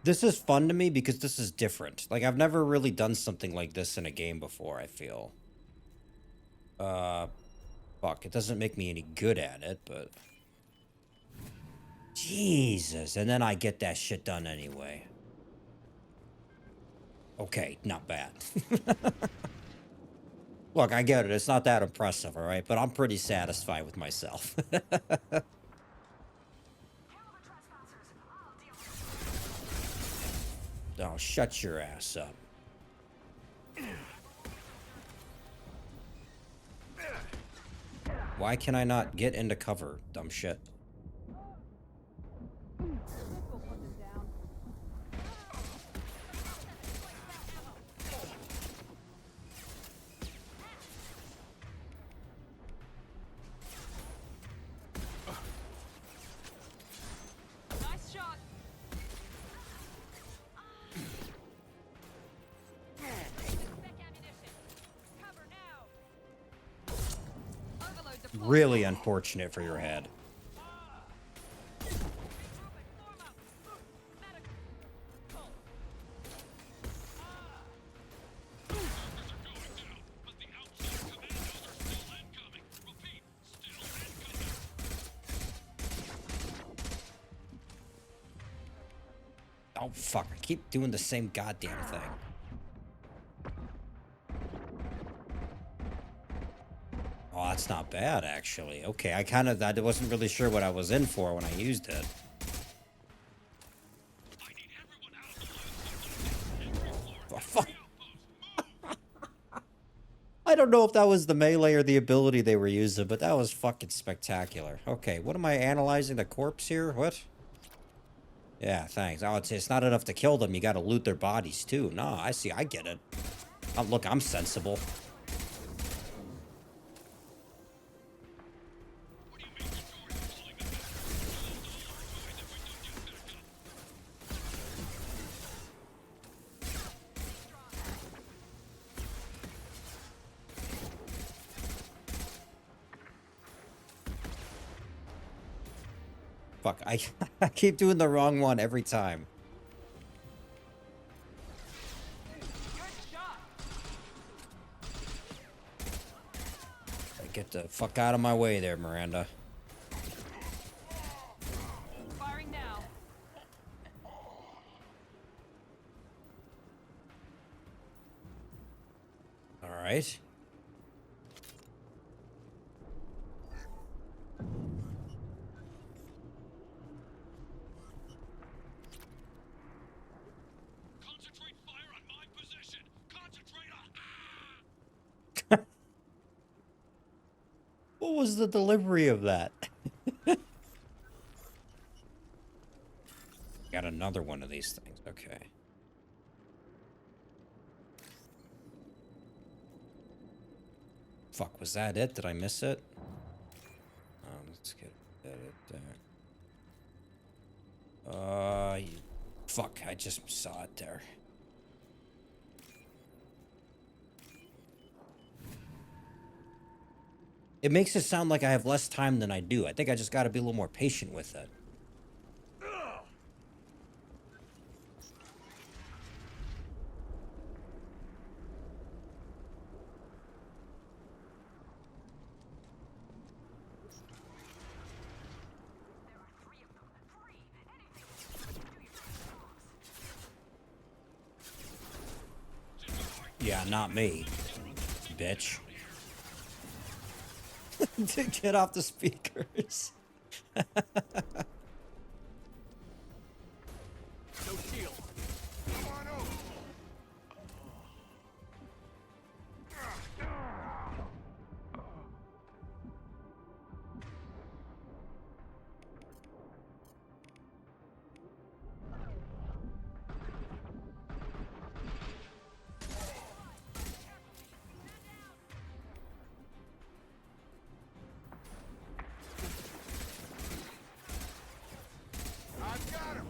[SPEAKER 1] This is fun to me because this is different. Like, I've never really done something like this in a game before, I feel. Fuck, it doesn't make me any good at it, but... Jesus, and then I get that shit done anyway. Okay, not bad. Look, I get it, it's not that impressive, alright? But I'm pretty satisfied with myself. Oh, shut your ass up. Why can I not get into cover, dumb shit?
[SPEAKER 5] Nice shot.
[SPEAKER 1] Really unfortunate for your head. Oh, fuck. I keep doing the same goddamn thing. Oh, that's not bad, actually. Okay, I wasn't really sure what I was in for when I used it. Oh, fuck. I don't know if that was the melee or the ability they were using, but that was fucking spectacular. Okay, what am I analyzing? The corpse here? What? Yeah, thanks. Oh, it's not enough to kill them. You gotta loot their bodies, too. No, I see. I get it. Oh, look, I'm sensible. Fuck, I keep doing the wrong one every time. Get the fuck out of my way there, Miranda.
[SPEAKER 5] Firing now.
[SPEAKER 1] All right.
[SPEAKER 21] Concentrate fire on my position. Concentrate on.
[SPEAKER 1] What was the delivery of that? Got another one of these things. Okay. Fuck, was that it? Did I miss it? Let's get it there. Fuck, I just saw it there. It makes it sound like I have less time than I do. I think I just gotta be a little more patient with it. Yeah, not me, bitch. Get off the speakers.
[SPEAKER 12] No shield. Come on over. I've got him.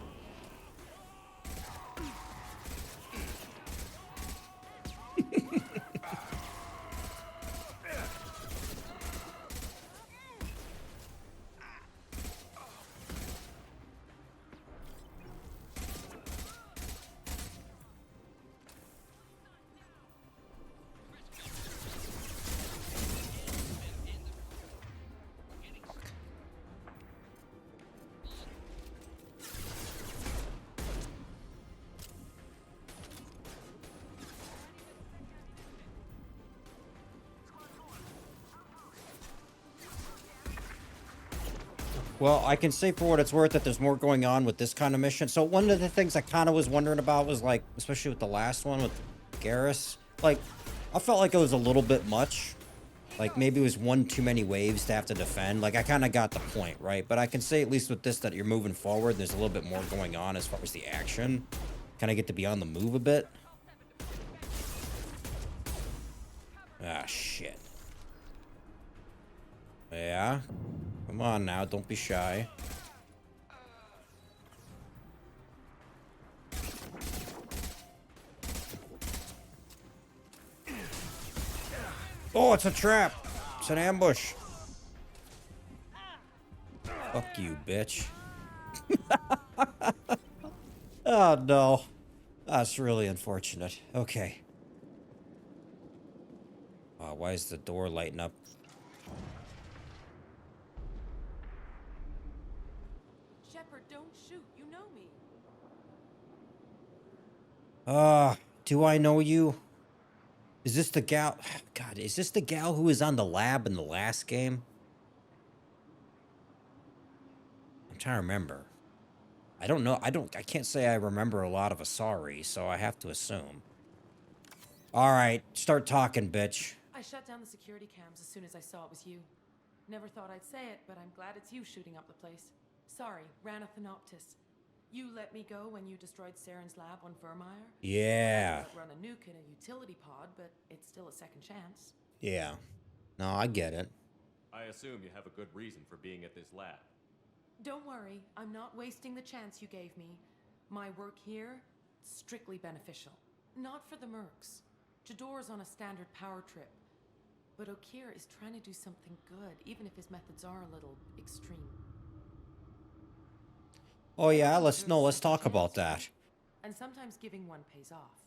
[SPEAKER 1] Well, I can say for what it's worth that there's more going on with this kind of mission. So one of the things I kind of was wondering about was like, especially with the last one with Garrus, like, I felt like it was a little bit much. Like maybe it was one too many waves to have to defend. Like I kind of got the point, right? But I can say at least with this that you're moving forward, there's a little bit more going on as far as the action. Kind of get to be on the move a bit. Ah, shit. Yeah. Come on now, don't be shy. Oh, it's a trap. It's an ambush. Fuck you, bitch. Oh, no. That's really unfortunate. Okay. Why is the door lighting up?
[SPEAKER 5] Shepard, don't shoot. You know me.
[SPEAKER 1] Do I know you? Is this the gal? God, is this the gal who was on the lab in the last game? I'm trying to remember. I don't know. I can't say I remember a lot of Asari, so I have to assume. All right, start talking, bitch.
[SPEAKER 5] I shut down the security cams as soon as I saw it was you. Never thought I'd say it, but I'm glad it's you shooting up the place. Sorry, ran a Thanoptis. You let me go when you destroyed Saren's lab on Vermeer?
[SPEAKER 1] Yeah.
[SPEAKER 5] I run a nuke in a utility pod, but it's still a second chance.
[SPEAKER 1] Yeah. No, I get it.
[SPEAKER 2] I assume you have a good reason for being at this lab.
[SPEAKER 5] Don't worry, I'm not wasting the chance you gave me. My work here, strictly beneficial. Not for the mercs. Jador's on a standard power trip. But Okeer is trying to do something good, even if his methods are a little extreme.
[SPEAKER 1] Oh yeah, let's talk about that.
[SPEAKER 5] And sometimes giving one pays off.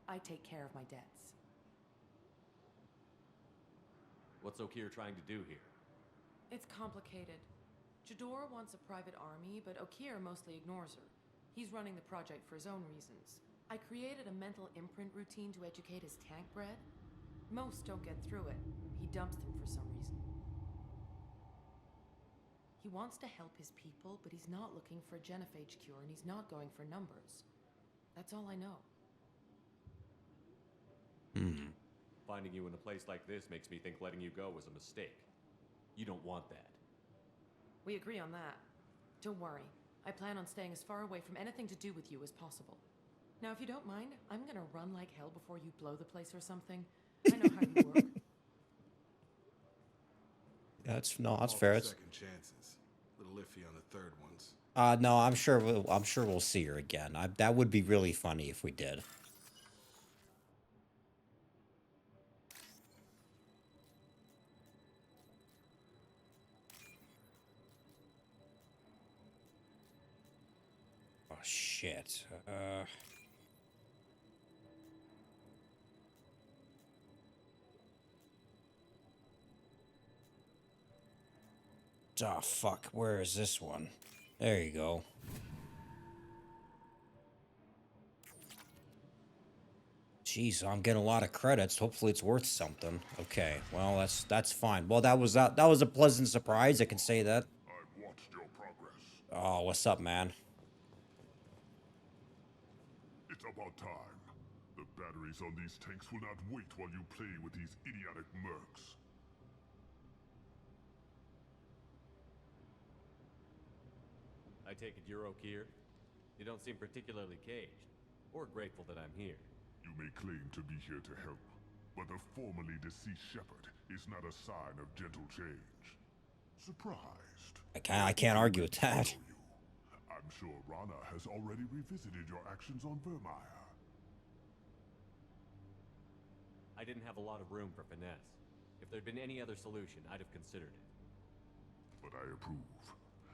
[SPEAKER 5] I take care of my debts.
[SPEAKER 2] What's Okeer trying to do here?
[SPEAKER 5] It's complicated. Jador wants a private army, but Okeer mostly ignores her. He's running the project for his own reasons. I created a mental imprint routine to educate his tank bred. Most don't get through it. He dumps them for some reason. He wants to help his people, but he's not looking for a genophage cure, and he's not going for numbers. That's all I know.
[SPEAKER 2] Finding you in a place like this makes me think letting you go was a mistake. You don't want that.
[SPEAKER 5] We agree on that. Don't worry. I plan on staying as far away from anything to do with you as possible. Now, if you don't mind, I'm gonna run like hell before you blow the place or something. I know how you work.
[SPEAKER 1] That's fair. It's,
[SPEAKER 4] Second chances. A little iffy on the third ones.
[SPEAKER 1] no, I'm sure we'll see her again. That would be really funny if we did. Oh shit. Oh fuck, where is this one? There you go. Jeez, I'm getting a lot of credits. Hopefully it's worth something. Okay, well, that's fine. Well, that was a pleasant surprise, I can say that.
[SPEAKER 22] I've watched your progress.
[SPEAKER 1] Oh, what's up, man?
[SPEAKER 22] It's about time. The batteries on these tanks will not wait while you play with these idiotic mercs.
[SPEAKER 2] I take it you're Okeer? You don't seem particularly caged, or grateful that I'm here.
[SPEAKER 22] You may claim to be here to help, but the formerly deceased shepherd is not a sign of gentle change. Surprised?
[SPEAKER 1] I can't argue with that.
[SPEAKER 22] I'm sure Rana has already revisited your actions on Vermeer.
[SPEAKER 2] I didn't have a lot of room for finesse. If there'd been any other solution, I'd have considered it.
[SPEAKER 22] But I approve.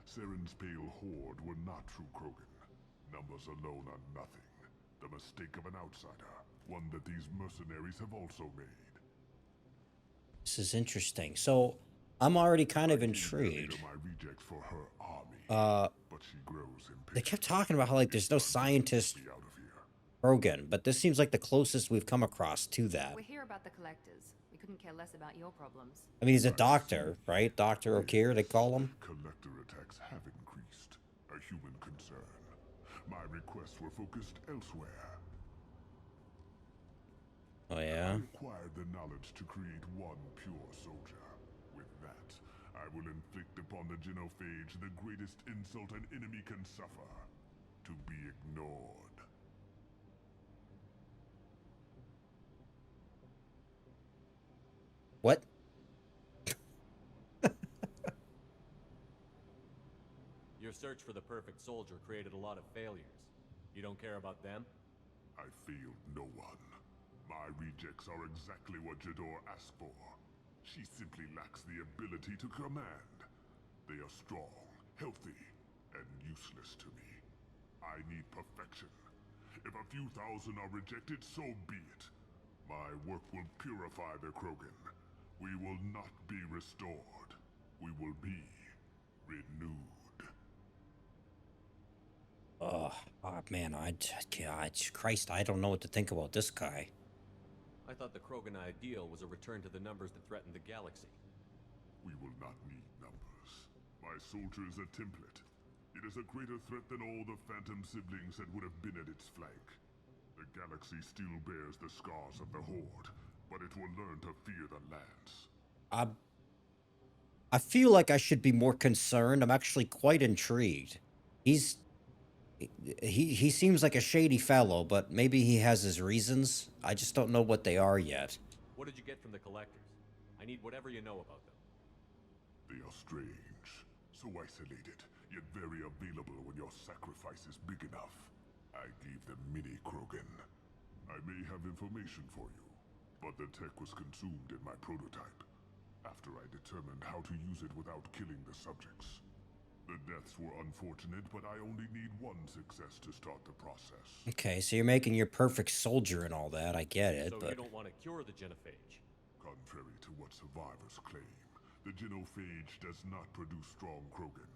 [SPEAKER 22] Saren's pale horde were not true Krogan. Numbers alone are nothing. The mistake of an outsider, one that these mercenaries have also made.
[SPEAKER 1] This is interesting. So, I'm already kind of intrigued.
[SPEAKER 22] My rejects for her army, but she grows impatient.
[SPEAKER 1] They kept talking about how, like, there's no scientist Krogan, but this seems like the closest we've come across to that.
[SPEAKER 9] We're here about the collectors. We couldn't care less about your problems.
[SPEAKER 1] I mean, he's a doctor, right? Dr. Okeer, they call him.
[SPEAKER 22] Collector attacks have increased. A human concern. My requests were focused elsewhere.
[SPEAKER 1] Oh, yeah?
[SPEAKER 22] I acquired the knowledge to create one pure soldier. With that, I will inflict upon the genophage the greatest insult an enemy can suffer. To be ignored.
[SPEAKER 1] What?
[SPEAKER 2] Your search for the perfect soldier created a lot of failures. You don't care about them?
[SPEAKER 22] I failed no one. My rejects are exactly what Jador asked for. She simply lacks the ability to command. They are strong, healthy, and useless to me. I need perfection. If a few thousand are rejected, so be it. My work will purify the Krogan. We will not be restored. We will be renewed.
[SPEAKER 1] Oh, man, Christ, I don't know what to think about this guy.
[SPEAKER 2] I thought the Krogan ideal was a return to the numbers that threatened the galaxy.
[SPEAKER 22] We will not need numbers. My soldier is a template. It is a greater threat than all the Phantom siblings that would have been at its flank. The galaxy still bears the scars of the Horde, but it will learn to fear the Lance.
[SPEAKER 1] I feel like I should be more concerned. I'm actually quite intrigued. He seems like a shady fellow, but maybe he has his reasons. I just don't know what they are yet.
[SPEAKER 2] What did you get from the collectors? I need whatever you know about them.
[SPEAKER 22] They are strange, so isolated, yet very available when your sacrifice is big enough. I gave them mini Krogan. I may have information for you, but the tech was consumed in my prototype, after I determined how to use it without killing the subjects. The deaths were unfortunate, but I only need one success to start the process.
[SPEAKER 1] Okay, so you're making your perfect soldier and all that, I get it,
[SPEAKER 2] so
[SPEAKER 1] but...
[SPEAKER 2] you don't want to cure the genophage?
[SPEAKER 22] Contrary to what survivors claim, the genophage does not produce strong Krogan.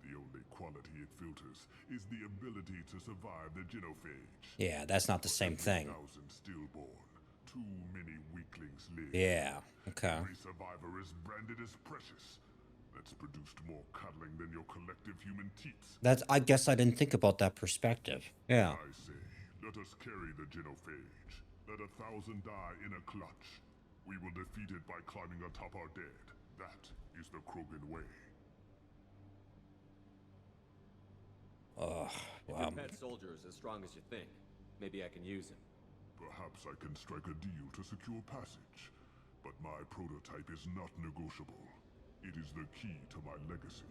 [SPEAKER 22] The only quality it filters is the ability to survive the genophage.
[SPEAKER 1] Yeah, that's not the same thing.
[SPEAKER 22] 1,000 stillborn, too many weaklings live.
[SPEAKER 1] Yeah, okay.
[SPEAKER 22] Every survivor is branded as precious. That's produced more cuddling than your collective human teats.
[SPEAKER 1] I guess I didn't think about that perspective. Yeah.
[SPEAKER 22] I say, let us carry the genophage. Let 1,000 die in a clutch. We will defeat it by climbing atop our dead. That is the Krogan way.
[SPEAKER 1] Oh,
[SPEAKER 2] if your pet soldier is as strong as you think, maybe I can use him.
[SPEAKER 22] Perhaps I can strike a deal to secure passage. But my prototype is not negotiable. It is the key to my legacy.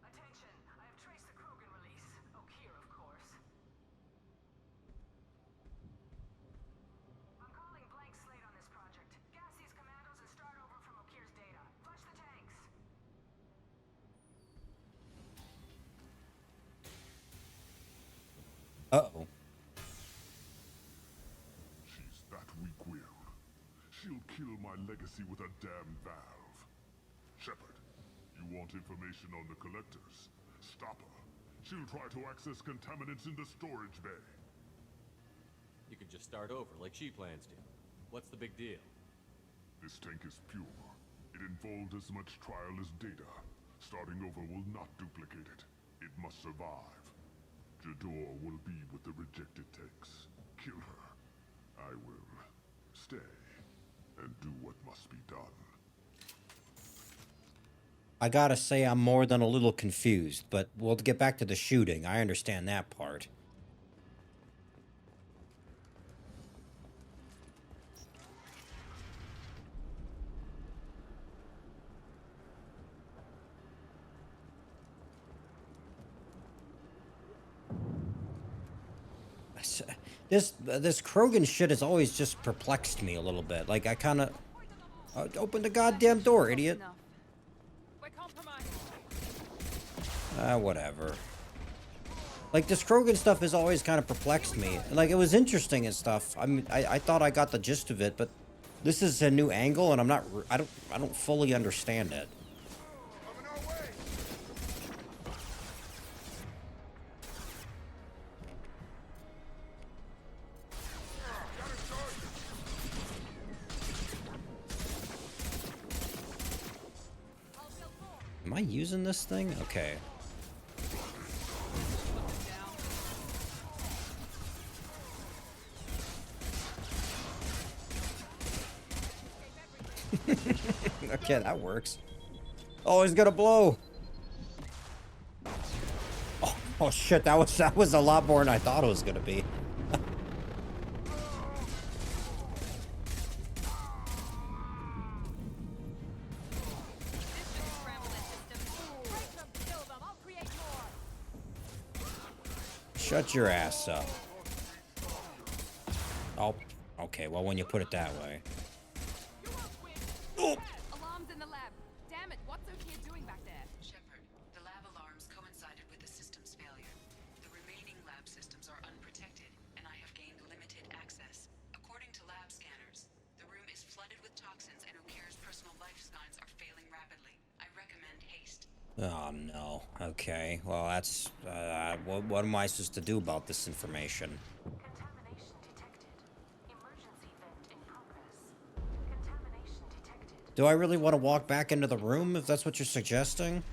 [SPEAKER 7] Attention! I have traced the Krogan release. Okeer, of course. I'm calling blank slate on this project. Gas these commandos and start over from Okeer's data. Flush the tanks!
[SPEAKER 1] Uh-oh.
[SPEAKER 22] She's that weak-willed. She'll kill my legacy with a damn valve. Shepard, you want information on the collectors? Stop her. She'll try to access contaminants in the storage bay.
[SPEAKER 2] You could just start over, like she plans to. What's the big deal?
[SPEAKER 22] This tank is pure. It involved as much trial as data. Starting over will not duplicate it. It must survive. Jador will be with the rejected tanks. Kill her. I will stay and do what must be done.
[SPEAKER 1] I gotta say I'm more than a little confused, but we'll get back to the shooting. I understand that part. This Krogan shit has always just perplexed me a little bit. Like, I kind of... open the goddamn door, idiot. Whatever. Like, this Krogan stuff has always kind of perplexed me. Like, it was interesting and stuff. I mean, I thought I got the gist of it, but this is a new angle, and I don't fully understand it. Am I using this thing? Okay. Okay, that works. Oh, he's gonna blow. Oh shit, that was a lot more than I thought it was gonna be. Shut your ass up. Oh, okay, well, when you put it that way. Oh.
[SPEAKER 3] Alarms in the lab. Damn it, what's Okeer doing back there?
[SPEAKER 17] Shepard, the lab alarms coincided with the system's failure. The remaining lab systems are unprotected, and I have gained limited access. According to lab scanners, the room is flooded with toxins, and Okeer's personal life signs are failing rapidly. I recommend haste.
[SPEAKER 1] Oh no. Okay. Well, that's what am I supposed to do about this information?
[SPEAKER 7] Contamination detected. Emergency vent in progress. Contamination detected.
[SPEAKER 1] Do I really want to walk back into the room if that's what you're suggesting?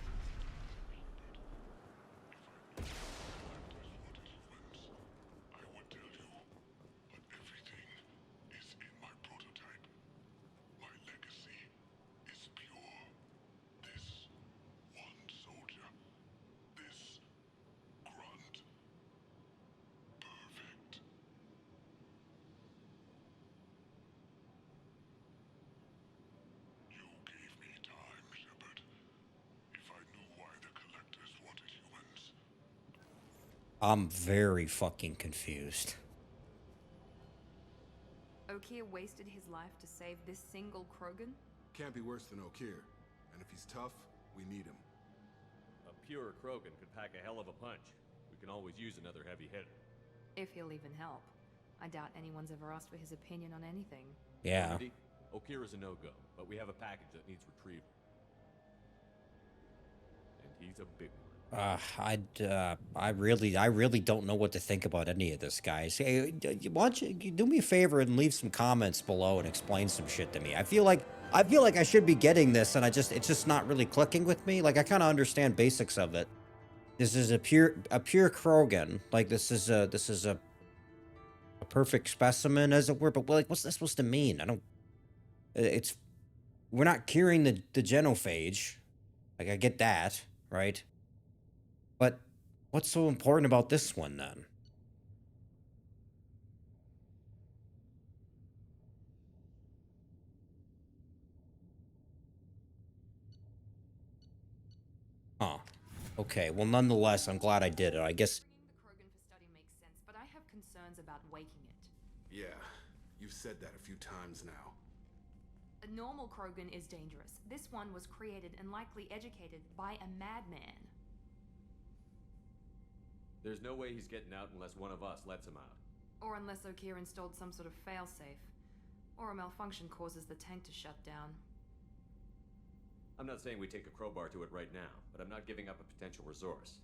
[SPEAKER 1] I'm very fucking confused.
[SPEAKER 9] Okeer wasted his life to save this single Krogan?
[SPEAKER 4] Can't be worse than Okeer. And if he's tough, we need him.
[SPEAKER 2] A pure Krogan could pack a hell of a punch. We can always use another heavy hitter.
[SPEAKER 9] If he'll even help. I doubt anyone's ever asked for his opinion on anything.
[SPEAKER 1] Yeah.
[SPEAKER 2] Normandy, Okeer is a no-go, but we have a package that needs retrieval. And he's a big one.
[SPEAKER 1] I really don't know what to think about any of this, guys. Hey, why don't you do me a favor and leave some comments below and explain some shit to me? I feel like I should be getting this, and it's just not really clicking with me. Like, I kind of understand basics of it. This is a pure Krogan. Like, this is a perfect specimen, as it were. But like, what's that supposed to mean? We're not curing the genophage. Like, I get that, right? But what's so important about this one, then? Huh. Okay, well, nonetheless, I'm glad I did it. I guess...
[SPEAKER 9] Bringing the Krogan for study makes sense, but I have concerns about waking it.
[SPEAKER 4] Yeah, you've said that a few times now.
[SPEAKER 9] A normal Krogan is dangerous. This one was created and likely educated by a madman.
[SPEAKER 2] There's no way he's getting out unless one of us lets him out.
[SPEAKER 9] Or unless Okeer installed some sort of failsafe. Or a malfunction causes the tank to shut down.
[SPEAKER 2] I'm not saying we take a crowbar to it right now, but I'm not giving up a potential resource.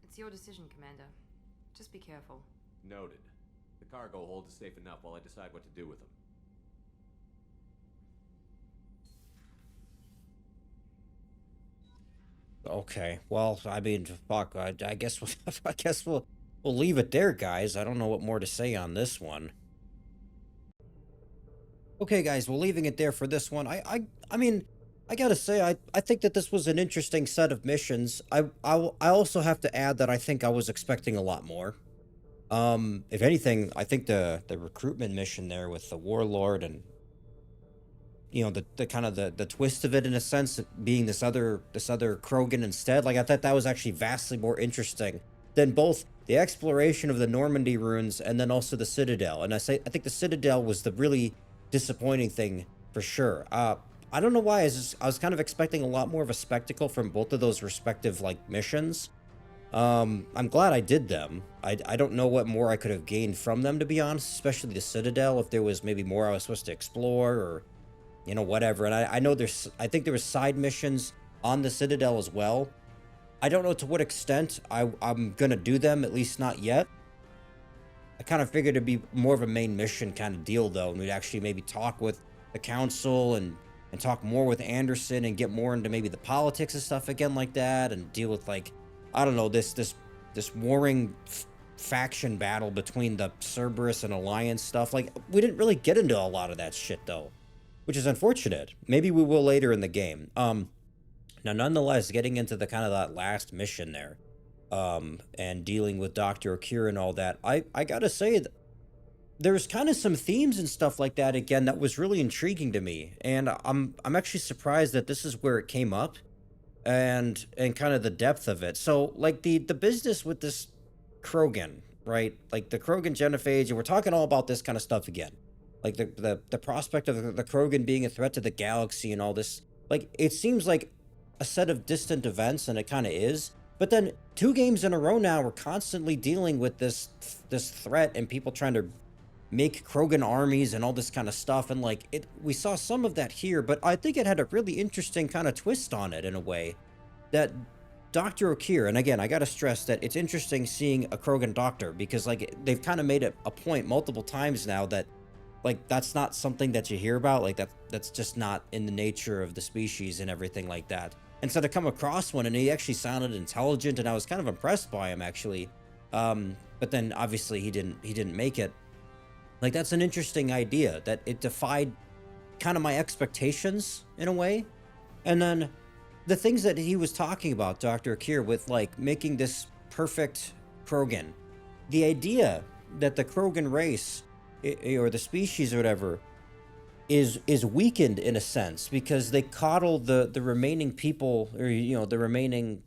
[SPEAKER 9] It's your decision, Commander. Just be careful.
[SPEAKER 2] Noted. The cargo hold is safe enough while I decide what to do with them.
[SPEAKER 1] Okay, well, I mean, fuck, I guess I guess we'll leave it there, guys. I don't know what more to say on this one. Okay, guys, we're leaving it there for this one. I mean, I gotta say, I think that this was an interesting set of missions. I also have to add that I think I was expecting a lot more. If anything, I think the recruitment mission there with the Warlord and the kind of the twist of it in a sense being this other Krogan instead, like I thought that was actually vastly more interesting than both the exploration of the Normandy ruins and then also the Citadel. And I think the Citadel was the really disappointing thing for sure. I don't know why. I was kind of expecting a lot more of a spectacle from both of those respective like missions. I'm glad I did them. I don't know what more I could have gained from them, to be honest, especially the Citadel, if there was maybe more I was supposed to explore or whatever. And I think there was side missions on the Citadel as well. I don't know to what extent I'm gonna do them, at least not yet. I kind of figured it'd be more of a main mission kind of deal though, and we'd actually maybe talk with the council and talk more with Anderson and get more into maybe the politics and stuff again like that, and deal with like, I don't know, this warring faction battle between the Cerberus and Alliance stuff. Like, we didn't really get into a lot of that shit though, which is unfortunate. Maybe we will later in the game. Now, nonetheless, getting into the kind of that last mission there, and dealing with Dr. Okeer and all that, I gotta say that there's kind of some themes and stuff like that again that was really intriguing to me, and I'm actually surprised that this is where it came up, and kind of the depth of it. So, like the business with this Krogan, right? Like the Krogan genophage, and we're talking all about this kind of stuff again. Like the prospect of the Krogan being a threat to the galaxy and all this. Like, it seems like a set of distant events, and it kind of is. But then 2 games in a row now, we're constantly dealing with this threat and people trying to make Krogan armies and all this kind of stuff. And like we saw some of that here, but I think it had a really interesting kind of twist on it in a way that Dr. Okeer, and again, I gotta stress that it's interesting seeing a Krogan doctor, because like they've kind of made it a point multiple times now that like that's not something that you hear about, like that's just not in the nature of the species and everything like that. And so to come across one, and he actually sounded intelligent, and I was kind of impressed by him actually. But then obviously he didn't make it. Like, that's an interesting idea that it defied kind of my expectations in a way. And then the things that he was talking about, Dr. Okeer, with like making this perfect Krogan, the idea that the Krogan race or the species or whatever is weakened in a sense because they coddle the remaining people, or the remaining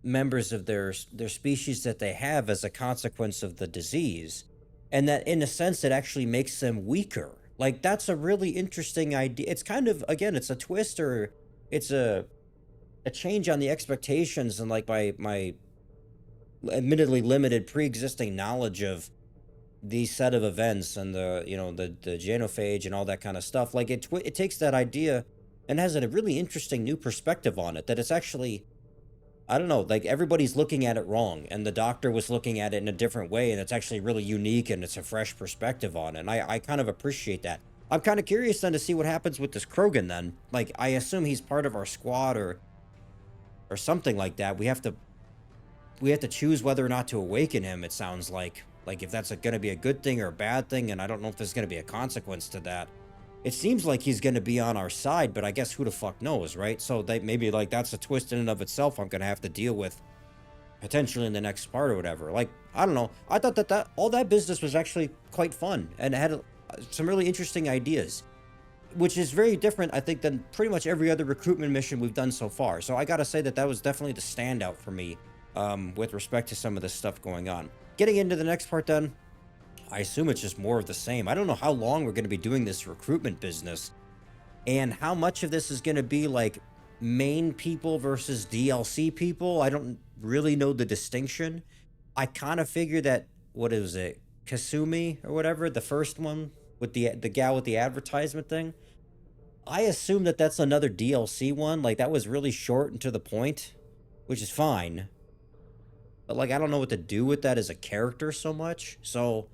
[SPEAKER 1] members of their species that they have as a consequence of the disease, and that in a sense it actually makes them weaker. Like, that's a really interesting idea. It's kind of, again, it's a twist, or it's a change on the expectations and like my admittedly limited pre-existing knowledge of these set of events and the genophage and all that kind of stuff. Like, it takes that idea and has a really interesting new perspective on it, that it's actually, I don't know, like everybody's looking at it wrong, and the doctor was looking at it in a different way, and it's actually really unique, and it's a fresh perspective on it, and I kind of appreciate that. I'm kind of curious then to see what happens with this Krogan then. Like, I assume he's part of our squad or something like that. We have to choose whether or not to awaken him, it sounds like if that's going to be a good thing or a bad thing, and I don't know if there's going to be a consequence to that. It seems like he's going to be on our side, but I guess who the fuck knows, right? So maybe like that's a twist in and of itself I'm going to have to deal with potentially in the next part or whatever. Like, I don't know. I thought that all that business was actually quite fun and had some really interesting ideas, which is very different, I think, than pretty much every other recruitment mission we've done so far. So I got to say that was definitely the standout for me with respect to some of this stuff going on. Getting into the next part then, I assume it's just more of the same. I don't know how long we're going to be doing this recruitment business, and how much of this is going to be like main people versus DLC people. I don't really know the distinction. I kind of figure that, what is it, Kasumi or whatever, the first one with the gal with the advertisement thing, I assume that that's another DLC one. Like, that was really short and to the point, which is fine. But like, I don't know what to do with that as a character so much. So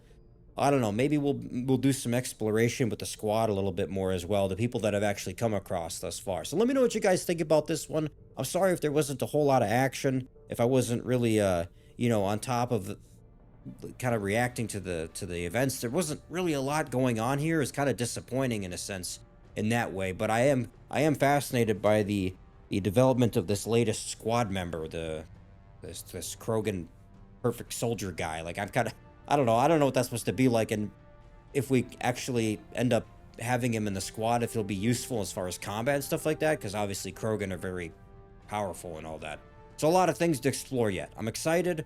[SPEAKER 1] I don't know, maybe we'll do some exploration with the squad a little bit more as well, the people that I've actually come across thus far. So let me know what you guys think about this one. I'm sorry if there wasn't a whole lot of action, if I wasn't really you know, on top of kind of reacting to the events. There wasn't really a lot going on here. It's kind of disappointing in a sense in that way, but I am fascinated by the development of this latest squad member, this Krogan perfect soldier guy. Like, I'm kind of, I don't know what that's supposed to be like, and if we actually end up having him in the squad, if he'll be useful as far as combat and stuff like that, because obviously Krogan are very powerful and all that. So a lot of things to explore yet. I'm excited.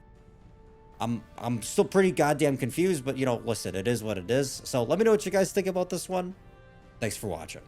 [SPEAKER 1] I'm still pretty goddamn confused, but you know, listen, it is what it is. So let me know what you guys think about this one. Thanks for watching.